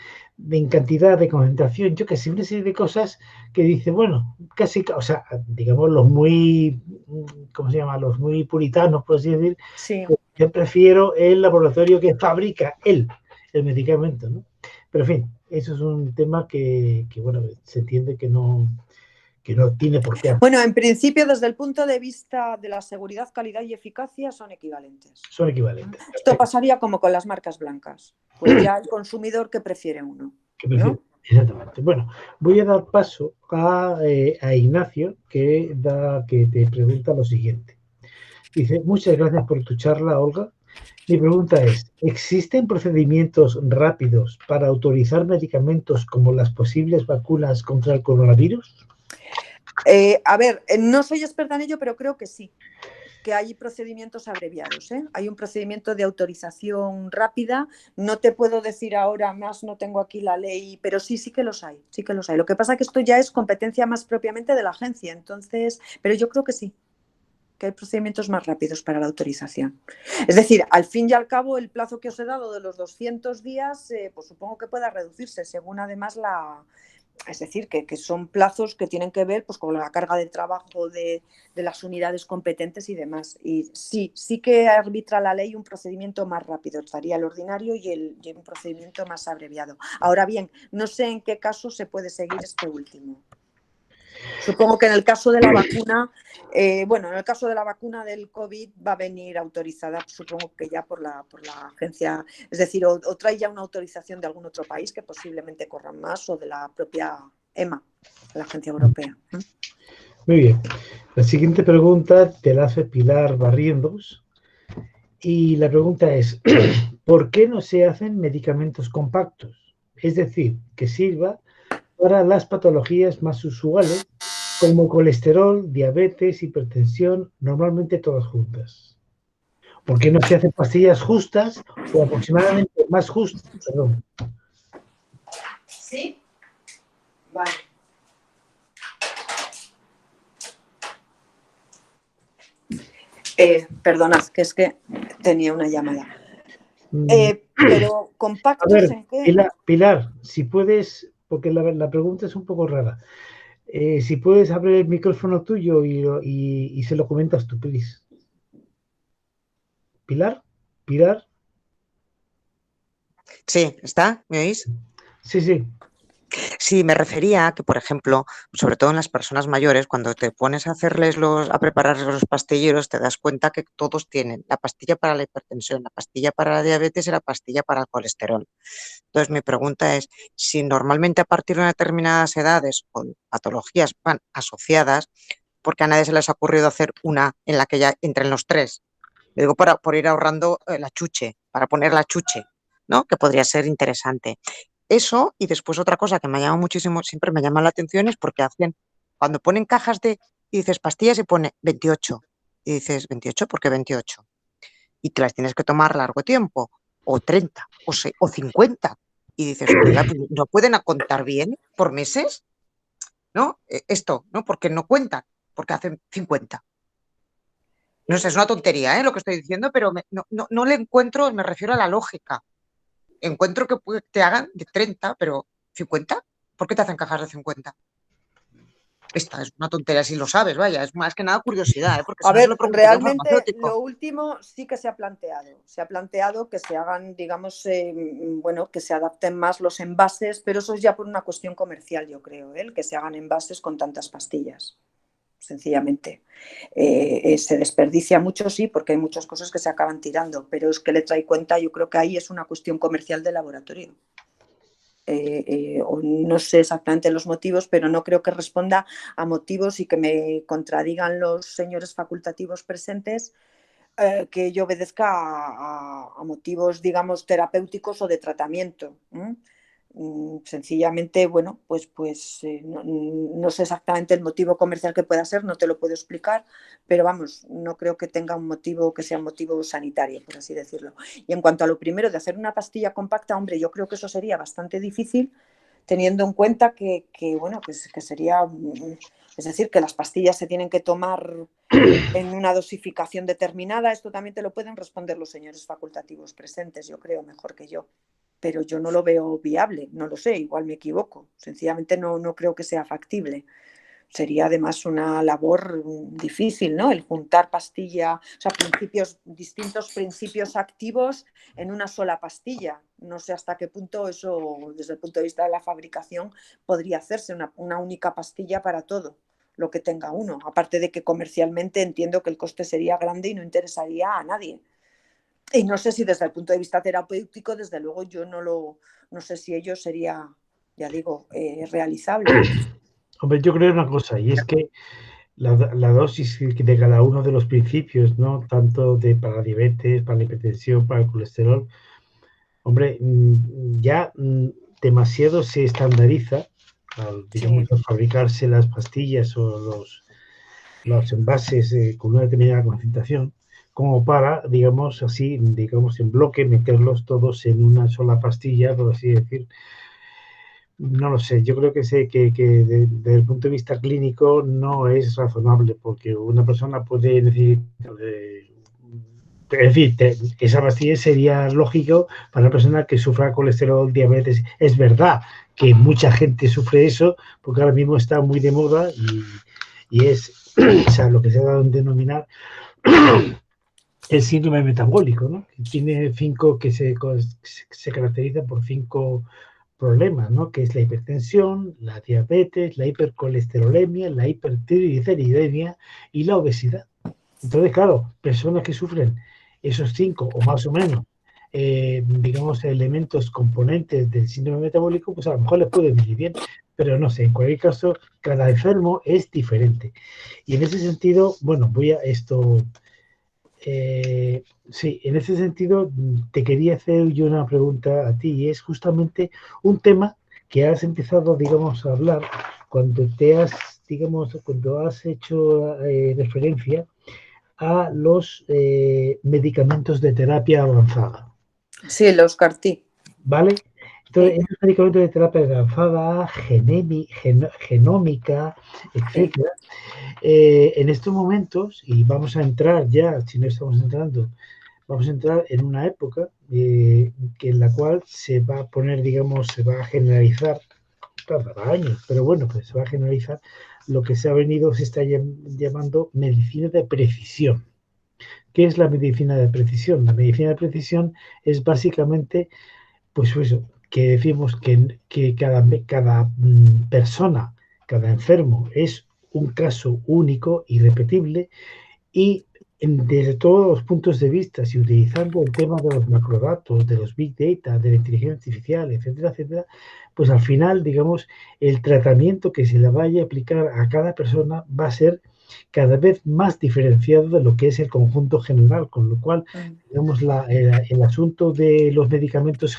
en cantidad, de concentración, yo que sé, una serie de cosas que dice, bueno, casi, o sea, digamos los muy, ¿cómo se llama? Los muy puritanos, por así decir, sí. Pues yo prefiero el laboratorio que fabrica el medicamento, ¿no? Pero en fin, eso es un tema que bueno, se entiende que no tiene por qué. Bueno, en principio, desde el punto de vista de la seguridad, calidad y eficacia, son equivalentes. Son equivalentes. Esto pasaría como con las marcas blancas. Pues ya el consumidor que prefiere uno, ¿no? Exactamente. Bueno, voy a dar paso a Ignacio, que te pregunta lo siguiente. Dice, muchas gracias por tu charla, Olga. Mi pregunta es, ¿existen procedimientos rápidos para autorizar medicamentos como las posibles vacunas contra el coronavirus? A ver, no soy experta en ello, pero creo que sí, que hay procedimientos abreviados, ¿eh? Hay un procedimiento de autorización rápida. No te puedo decir ahora más, no tengo aquí la ley, pero sí que los hay, sí que los hay. Lo que pasa es que esto ya es competencia más propiamente de la agencia, entonces, pero yo creo que sí, que hay procedimientos más rápidos para la autorización. Es decir, al fin y al cabo, el plazo que os he dado de los 200 días, pues supongo que pueda reducirse, según además es decir, que son plazos que tienen que ver pues, con la carga de trabajo de las unidades competentes y demás. Y sí que arbitra la ley un procedimiento más rápido, estaría el ordinario y un procedimiento más abreviado. Ahora bien, no sé en qué caso se puede seguir este último. Supongo que en el caso de la vacuna, en el caso de la vacuna del COVID va a venir autorizada, supongo que ya por la agencia, es decir, o trae ya una autorización de algún otro país que posiblemente corran más, o de la propia EMA, la agencia europea. Muy bien. La siguiente pregunta te la hace Pilar Barrientos. Y la pregunta es, ¿por qué no se hacen medicamentos compactos? Es decir, que sirva para las patologías más usuales, como colesterol, diabetes, hipertensión, normalmente todas juntas. ¿Por qué no se hacen pastillas justas o aproximadamente más justas? Perdón. Sí, vale. Perdonad, que es que tenía una llamada. Pero compactos, a ver, ¿en qué? Pilar, si puedes, porque la pregunta es un poco rara. Si puedes abrir el micrófono tuyo y se lo comentas tú, please. ¿Pilar? ¿Pilar? Sí, ¿está? ¿Me oís? Sí, sí. Sí, me refería a que, por ejemplo, sobre todo en las personas mayores, cuando te pones a a prepararles los pastilleros, te das cuenta que todos tienen la pastilla para la hipertensión, la pastilla para la diabetes y la pastilla para el colesterol. Entonces, mi pregunta es, si normalmente a partir de determinadas edades o patologías van asociadas, ¿por qué a nadie se les ha ocurrido hacer una en la que ya entren los tres? Le digo por ir ahorrando la chuche, para poner la chuche, ¿no? Que podría ser interesante. Eso, y después otra cosa que me llama muchísimo, siempre me llama la atención, es porque cuando ponen cajas y dices pastillas y pone 28, y dices 28, ¿por qué 28? Y te las tienes que tomar largo tiempo, o 30, o 50, y dices, oiga, pues ¿no pueden contar bien por meses? ¿No? Esto, ¿no? Porque no cuentan, porque hacen 50. No sé, es una tontería, lo que estoy diciendo, pero no le encuentro, me refiero a la lógica. Encuentro que te hagan de 30, pero 50, ¿por qué te hacen cajas de 50? Esta es una tontería, si lo sabes, vaya, es más que nada curiosidad, porque A si no se lo ver, preguntaría a un realmente farmacéutico. lo último sí que se ha planteado. Se ha planteado que se hagan, digamos, que se adapten más los envases, pero eso es ya por una cuestión comercial, yo creo, el que se hagan envases con tantas pastillas, sencillamente. Se desperdicia mucho, sí, porque hay muchas cosas que se acaban tirando, pero es que le trae cuenta, yo creo que ahí es una cuestión comercial de laboratorio. O no sé exactamente los motivos, pero no creo que responda a motivos, y que me contradigan los señores facultativos presentes, que yo obedezca a motivos, digamos, terapéuticos o de tratamiento. Sencillamente, bueno, no sé exactamente el motivo comercial que pueda ser, no te lo puedo explicar, pero vamos, no creo que tenga un motivo que sea un motivo sanitario, por así decirlo. Y en cuanto a lo primero de hacer una pastilla compacta, hombre, yo creo que eso sería bastante difícil, teniendo en cuenta que sería, es decir, que las pastillas se tienen que tomar en una dosificación determinada. Esto también te lo pueden responder los señores facultativos presentes, yo creo, mejor que yo. Pero yo no lo veo viable, no lo sé, igual me equivoco. Sencillamente no creo que sea factible. Sería además una labor difícil, ¿no? El juntar pastilla, o sea, distintos principios activos en una sola pastilla. No sé hasta qué punto eso, desde el punto de vista de la fabricación, podría hacerse una única pastilla para todo lo que tenga uno. Aparte de que comercialmente entiendo que el coste sería grande y no interesaría a nadie. Y no sé si desde el punto de vista terapéutico, desde luego yo no sé si ello sería, ya digo, realizable. Hombre, yo creo una cosa, y es que la dosis de cada uno de los principios, ¿no? Tanto para la diabetes, para la hipertensión, para el colesterol, hombre, ya demasiado se estandariza digamos, al fabricarse las pastillas o los envases con una determinada concentración, como para, digamos así, digamos en bloque, meterlos todos en una sola pastilla, por así decir. No lo sé, yo creo que sé que desde el punto de vista clínico no es razonable, porque una persona puede necesitar, es decir, esa pastilla sería lógico para una persona que sufra colesterol, diabetes. Es verdad que mucha gente sufre eso, porque ahora mismo está muy de moda y es, o sea, lo que se ha dado en denominar el síndrome metabólico, ¿no? Que tiene que se caracteriza por 5 problemas, ¿no? Que es la hipertensión, la diabetes, la hipercolesterolemia, la hipertrigliceridemia y la obesidad. Entonces, claro, personas que sufren esos 5 o más o menos, digamos, elementos componentes del síndrome metabólico, pues a lo mejor les puede venir bien, pero no sé, en cualquier caso, cada enfermo es diferente. Y en ese sentido, bueno, sí, en ese sentido te quería hacer yo una pregunta a ti y es justamente un tema que has empezado, digamos, a hablar cuando cuando has hecho referencia a los medicamentos de terapia avanzada. Sí, los CAR-T. ¿Vale? Entonces, esos medicamentos de terapia avanzada, genómica, etcétera, en estos momentos, y vamos a entrar ya, si no estamos entrando, vamos a entrar en una época en la cual se va a poner, digamos, se va a generalizar, tardará años, pero bueno, pues se va a generalizar lo que se está llamando medicina de precisión. ¿Qué es la medicina de precisión? La medicina de precisión es básicamente, pues eso, que decimos que cada persona, cada enfermo es un caso único, irrepetible, y desde todos los puntos de vista, si utilizando el tema de los macrodatos, de los big data, de la inteligencia artificial, etcétera, etcétera, pues al final, digamos, el tratamiento que se le vaya a aplicar a cada persona va a ser cada vez más diferenciado de lo que es el conjunto general, con lo cual, digamos, el asunto de los medicamentos,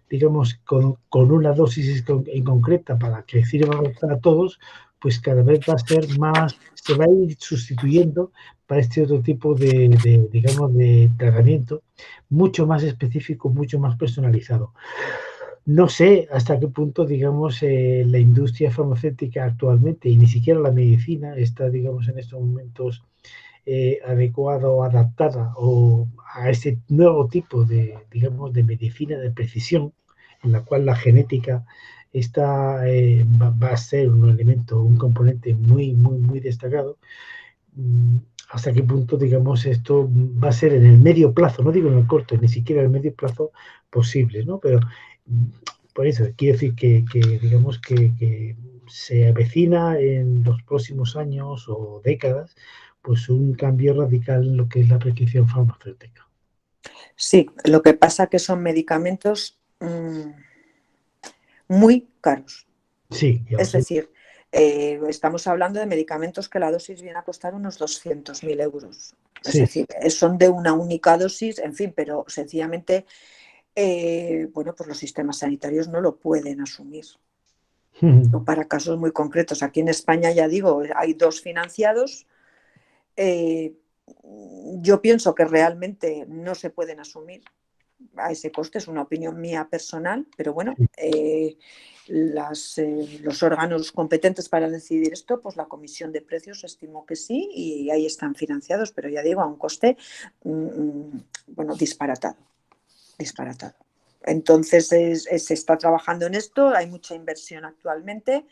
digamos, con una dosis en concreta para que sirva para todos, pues cada vez va a ser más, se va a ir sustituyendo para este otro tipo digamos, de tratamiento mucho más específico, mucho más personalizado. No sé hasta qué punto, digamos, la industria farmacéutica actualmente, y ni siquiera la medicina, está, digamos, en estos momentos adecuada o adaptada a este nuevo tipo digamos, de medicina de precisión, en la cual la genética va a ser un elemento, un componente muy, muy, muy destacado. Hasta qué punto, digamos, esto va a ser en el medio plazo, no digo en el corto, ni siquiera en el medio plazo posible, ¿no? Pero por eso quiero decir digamos, que se avecina en los próximos años o décadas, pues un cambio radical en lo que es la prescripción farmacéutica. Sí, lo que pasa que son medicamentos muy caros. Sí, es decir, estamos hablando de medicamentos que la dosis viene a costar unos 200.000 euros. Es sí. decir, son de una única dosis, en fin, pero sencillamente, bueno, pues los sistemas sanitarios no lo pueden asumir. O para casos muy concretos. Aquí en España, ya digo, hay 2 financiados. Yo pienso que realmente no se pueden asumir a ese coste, es una opinión mía personal, pero bueno, los órganos competentes para decidir esto, pues la Comisión de Precios estimó que sí y ahí están financiados, pero ya digo, a un coste, bueno, disparatado. Entonces se está trabajando en esto, hay mucha inversión actualmente.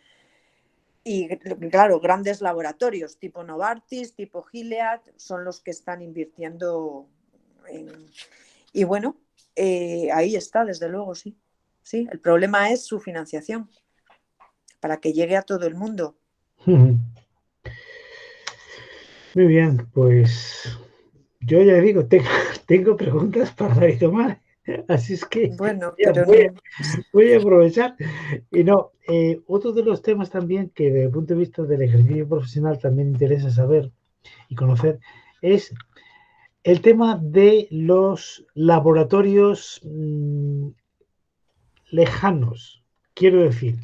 Y claro, grandes laboratorios tipo Novartis, tipo Gilead, son los que están invirtiendo y bueno, ahí está, desde luego, sí. Sí, el problema es su financiación para que llegue a todo el mundo. Muy bien, pues yo ya digo, tengo preguntas para dar y tomar, así es que Bueno, ya pero no. voy a aprovechar. Y no, otro de los temas también que desde el punto de vista del ejercicio profesional también interesa saber y conocer es el tema de los laboratorios lejanos. Quiero decir,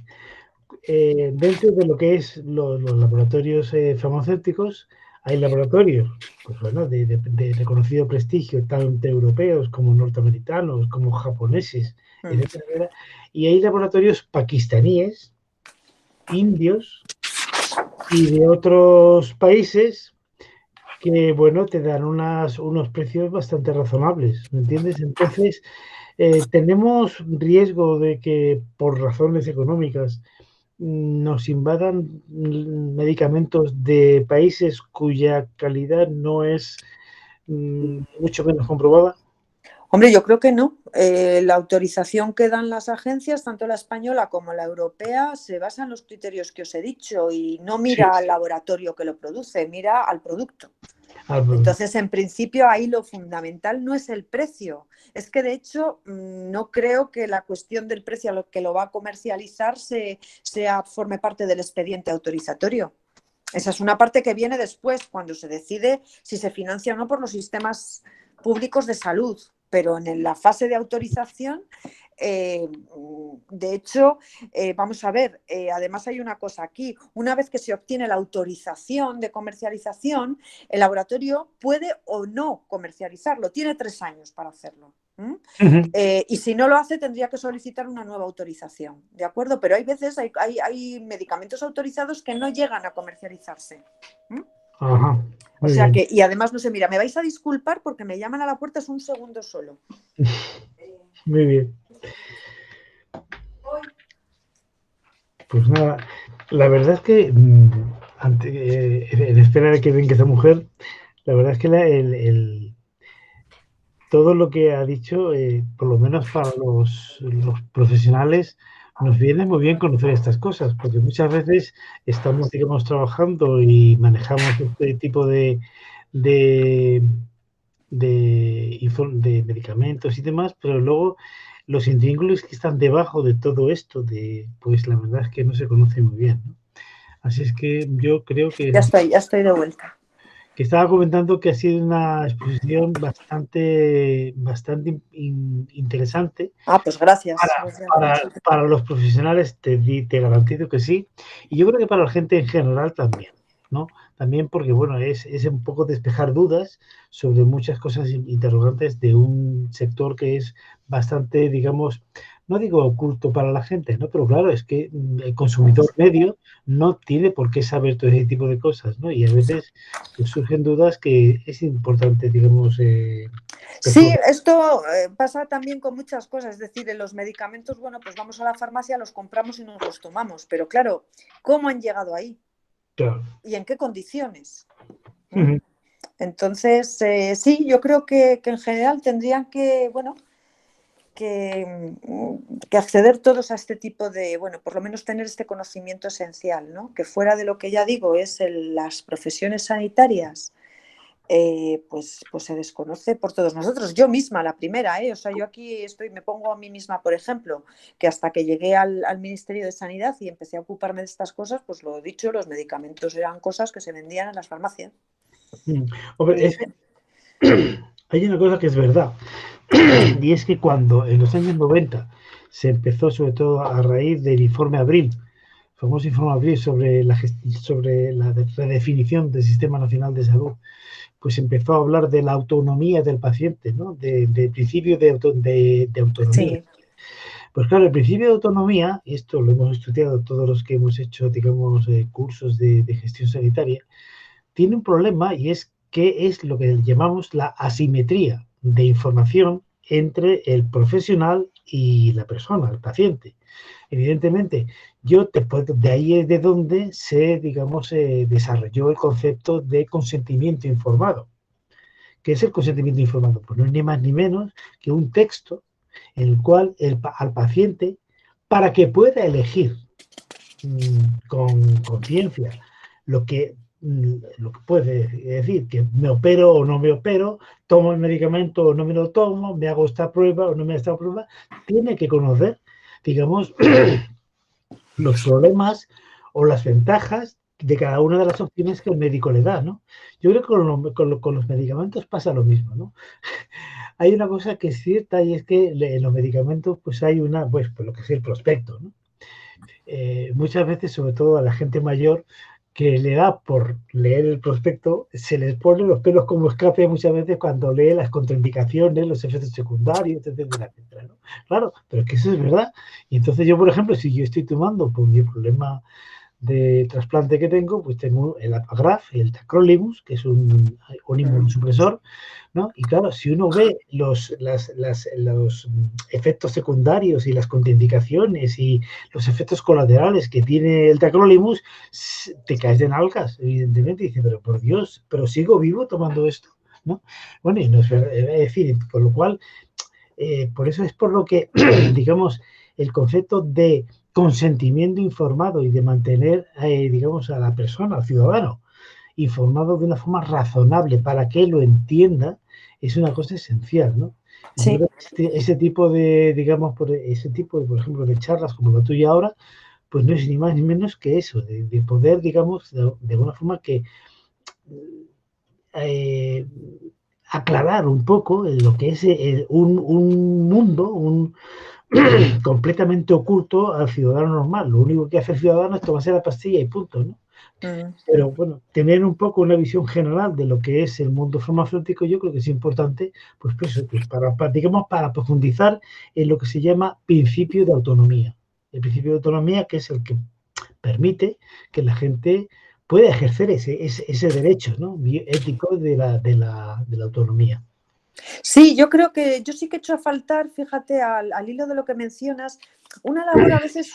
dentro de lo que es los laboratorios farmacéuticos, hay laboratorios pues bueno, de reconocido prestigio, tanto europeos como norteamericanos, como japoneses, etcétera, y hay laboratorios pakistaníes, indios y de otros países que, bueno, te dan unos precios bastante razonables, ¿me entiendes? Entonces, tenemos riesgo de que por razones económicas nos invadan medicamentos de países cuya calidad no es mucho menos comprobada. Hombre, yo creo que no. La autorización que dan las agencias, tanto la española como la europea, se basa en los criterios que os he dicho y no mira al laboratorio que lo produce, mira al producto. Entonces, en principio, ahí lo fundamental no es el precio. Es que, de hecho, no creo que la cuestión del precio a lo que lo va a comercializar forme parte del expediente autorizatorio. Esa es una parte que viene después, cuando se decide si se financia o no por los sistemas públicos de salud. Pero en la fase de autorización, de hecho, vamos a ver, además hay una cosa aquí, una vez que se obtiene la autorización de comercialización, el laboratorio puede o no comercializarlo, tiene 3 años para hacerlo. Y si no lo hace, tendría que solicitar una nueva autorización, ¿de acuerdo? Pero hay veces, hay medicamentos autorizados que no llegan a comercializarse. Ajá. O sea que, y además, no sé, mira, me vais a disculpar porque me llaman a la puerta, es un segundo solo. Muy bien. Pues nada, la verdad es que en espera de que venga esa mujer, la verdad es que todo lo que ha dicho, por lo menos para los profesionales, nos viene muy bien conocer estas cosas, porque muchas veces estamos, digamos, trabajando y manejamos este tipo de medicamentos y demás, pero luego los intríngulos que están debajo de todo esto, pues la verdad es que no se conoce muy bien, ¿no? Así es que yo creo que... Ya estoy de vuelta. Que estaba comentando que ha sido una exposición bastante interesante. Pues gracias. Para los profesionales te garantizo que sí. Y yo creo que para la gente en general también, ¿no? También porque, bueno, es un poco despejar dudas sobre muchas cosas interrogantes de un sector que es bastante, digamos, no digo oculto para la gente, ¿no? Pero claro, es que el consumidor medio no tiene por qué saber todo ese tipo de cosas, ¿no? Y a veces pues, surgen dudas que es importante, digamos... Sí, esto pasa también con muchas cosas, es decir, en los medicamentos, bueno, pues vamos a la farmacia, los compramos y nos los tomamos, pero claro, ¿cómo han llegado ahí? Claro. ¿Y en qué condiciones? Entonces, sí, yo creo que en general tendrían que, bueno, que acceder todos a este tipo de, bueno, por lo menos tener este conocimiento esencial, ¿no? Que fuera de lo que ya digo es las profesiones sanitarias, pues se desconoce por todos nosotros. Yo misma, la primera, o sea, yo aquí me pongo a mí misma, por ejemplo, que hasta que llegué al Ministerio de Sanidad y empecé a ocuparme de estas cosas, pues lo he dicho, los medicamentos eran cosas que se vendían en las farmacias. Hombre, hay una cosa que es verdad, y es que cuando en los años 90 se empezó, sobre todo a raíz del informe Abril, el famoso informe Abril sobre la redefinición del Sistema Nacional de Salud, pues empezó a hablar de la autonomía del paciente, ¿no? Del principio de autonomía. Sí. Pues claro, el principio de autonomía, y esto lo hemos estudiado todos los que hemos hecho, digamos, cursos de gestión sanitaria, tiene un problema y es que es lo que llamamos la asimetría de información entre el profesional y la persona, el paciente. Evidentemente, de ahí es de donde se, digamos, desarrolló el concepto de consentimiento informado. ¿Qué es el consentimiento informado? Pues no es ni más ni menos que un texto en el cual al paciente, para que pueda elegir con conciencia lo que puede decir, que me opero o no me opero, tomo el medicamento o no me lo tomo, me hago esta prueba o no me hago esta prueba, tiene que conocer, digamos, los problemas o las ventajas de cada una de las opciones que el médico le da, ¿no? Yo creo que con los medicamentos pasa lo mismo, ¿no? Hay una cosa que es cierta y es que en los medicamentos pues hay pues lo que es el prospecto, ¿no? Muchas veces, sobre todo a la gente mayor, que le da por leer el prospecto, se les ponen los pelos como escape muchas veces cuando lee las contraindicaciones, los efectos secundarios, etcétera, etcétera, ¿no? Claro, pero es que eso es verdad. Y entonces yo, por ejemplo, si yo estoy tomando por mi problema de trasplante que tengo, pues tengo el Apagraf y el Tacrolimus, que es un inmunosupresor, ¿no? Y claro, si uno ve los efectos secundarios y las contraindicaciones y los efectos colaterales que tiene el Tacrolimus, te caes de nalgas, evidentemente, y dices, pero por Dios, pero sigo vivo tomando esto, ¿no? Bueno, y no es decir, por lo cual, por eso es por lo que, digamos, el concepto de consentimiento informado y de mantener, digamos, a la persona, al ciudadano, informado de una forma razonable para que lo entienda, es una cosa esencial, ¿no? Sí. Yo creo que ese tipo de, digamos, por ejemplo, de charlas como la tuya ahora, pues no es ni más ni menos que eso, de poder, digamos, de alguna forma que aclarar un poco lo que es un mundo, completamente oculto al ciudadano normal. Lo único que hace el ciudadano es tomarse la pastilla y punto, ¿no? Pero bueno, tener un poco una visión general de lo que es el mundo farmacéutico, yo creo que es importante, pues para profundizar en lo que se llama principio de autonomía. El principio de autonomía, que es el que permite que la gente pueda ejercer ese derecho, ¿no?, ético de la autonomía. Sí, yo creo que yo sí que he hecho a faltar, fíjate, al hilo de lo que mencionas, una labor a veces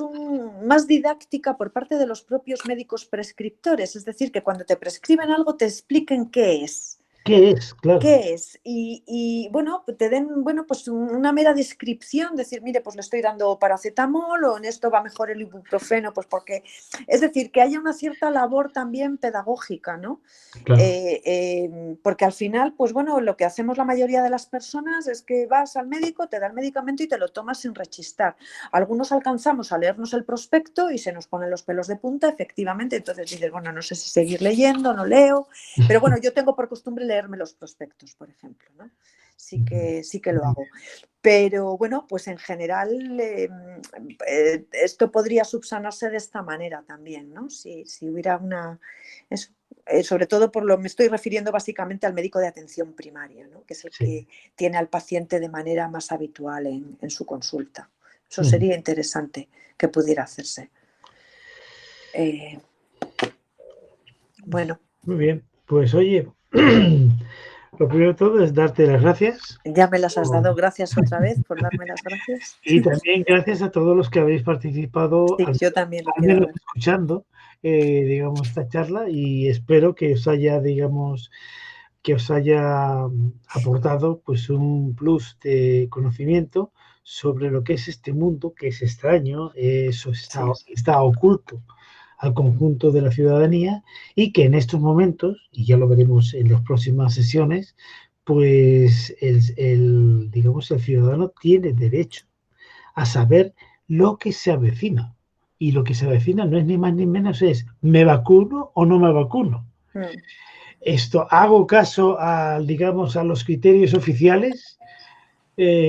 más didáctica por parte de los propios médicos prescriptores, es decir, que cuando te prescriben algo te expliquen qué es. ¿Qué es? Claro. ¿Qué es? Y bueno, te den, bueno, pues una mera descripción, decir, mire, pues le estoy dando paracetamol o en esto va mejor el ibuprofeno, pues porque, es decir, que haya una cierta labor también pedagógica, ¿no? Claro. Porque al final, pues bueno, lo que hacemos la mayoría de las personas es que vas al médico, te da el medicamento y te lo tomas sin rechistar. Algunos alcanzamos a leernos el prospecto y se nos ponen los pelos de punta, efectivamente, entonces dices, bueno, no sé si seguir leyendo, no leo, pero bueno, yo tengo por costumbre leerme los prospectos, por ejemplo, ¿no? Sí que lo hago. Pero bueno, pues en general esto podría subsanarse de esta manera también, ¿no? Si hubiera una... sobre todo me estoy refiriendo básicamente al médico de atención primaria, ¿no?, que es el que tiene al paciente de manera más habitual en su consulta. Eso sería interesante que pudiera hacerse. Bueno. Muy bien, pues oye, lo primero de todo es darte las gracias. Ya me las has dado, gracias otra vez por darme las gracias. Y también gracias a todos los que habéis participado, sí, yo también lo al menos escuchando, digamos, esta charla, y espero que os haya, digamos, que os haya aportado pues un plus de conocimiento sobre lo que es este mundo, que es extraño, eso está oculto al conjunto de la ciudadanía, y que en estos momentos, y ya lo veremos en las próximas sesiones, pues digamos, el ciudadano tiene derecho a saber lo que se avecina. Y lo que se avecina no es ni más ni menos, es ¿me vacuno o no me vacuno? ¿Hago caso digamos, a los criterios oficiales?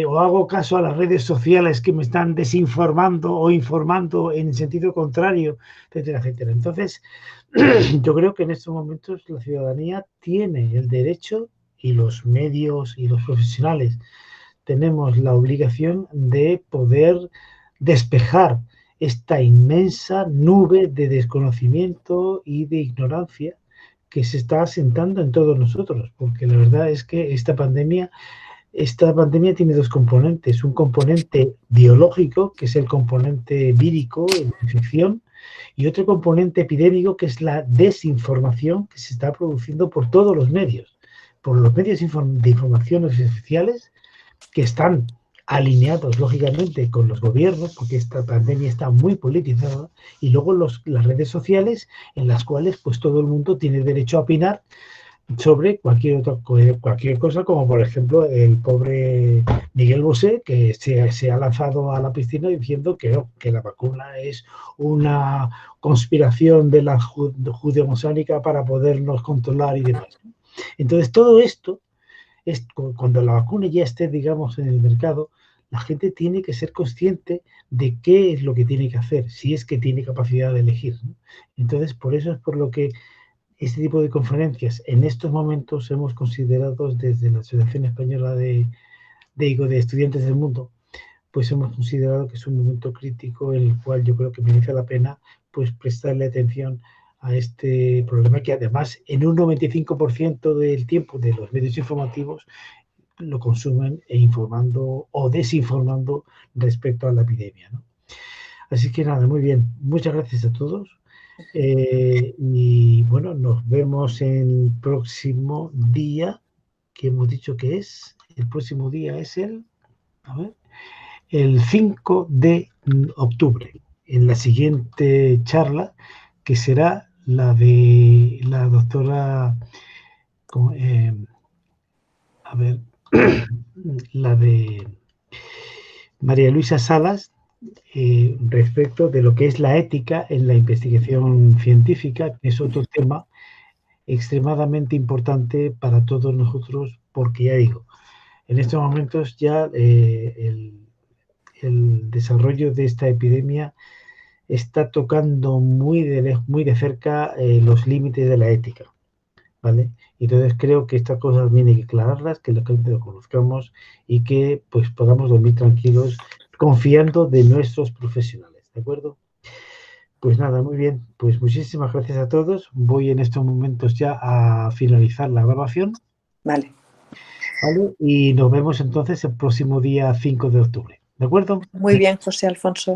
¿O hago caso a las redes sociales que me están desinformando o informando en sentido contrario, etcétera, etcétera? Entonces, yo creo que en estos momentos la ciudadanía tiene el derecho, y los medios y los profesionales tenemos la obligación de poder despejar esta inmensa nube de desconocimiento y de ignorancia que se está asentando en todos nosotros, porque la verdad es que esta pandemia esta pandemia tiene dos componentes. Un componente biológico, que es el componente vírico, la infección, y otro componente epidémico, que es la desinformación que se está produciendo por todos los medios, por los medios de información oficiales, que están alineados, lógicamente, con los gobiernos, porque esta pandemia está muy politizada, y luego las redes sociales, en las cuales pues todo el mundo tiene derecho a opinar sobre cualquier cosa, como por ejemplo el pobre Miguel Bosé, que se ha lanzado a la piscina diciendo que no, que la vacuna es una conspiración de la judeo-masónica para podernos controlar y demás. Entonces, todo esto, cuando la vacuna ya esté, digamos, en el mercado, la gente tiene que ser consciente de qué es lo que tiene que hacer, si es que tiene capacidad de elegir, ¿no? Entonces, por eso es por lo que este tipo de conferencias en estos momentos hemos considerado desde la Asociación Española de Estudiantes del Mundo, pues hemos considerado que es un momento crítico en el cual yo creo que merece la pena pues prestarle atención a este problema, que además en un 95% del tiempo de los medios informativos lo consumen informando o desinformando respecto a la epidemia, ¿no? Así que nada, muy bien. Muchas gracias a todos. Y bueno, nos vemos el próximo día, que hemos dicho que es. El próximo día es el 5 de octubre, en la siguiente charla, que será la de la doctora, la de María Luisa Salas, respecto de lo que es la ética en la investigación científica, que es otro tema extremadamente importante para todos nosotros, porque ya digo, en estos momentos ya el desarrollo de esta epidemia está tocando muy de cerca los límites de la ética, ¿vale? Entonces creo que estas cosas viene que aclararlas, que la gente lo conozcamos y que pues podamos dormir tranquilos confiando de nuestros profesionales, ¿de acuerdo? Pues nada, muy bien. Pues muchísimas gracias a todos. Voy en estos momentos ya a finalizar la grabación. Vale. ¿Vale? Y nos vemos entonces el próximo día 5 de octubre. ¿De acuerdo? Muy bien, José Alfonso.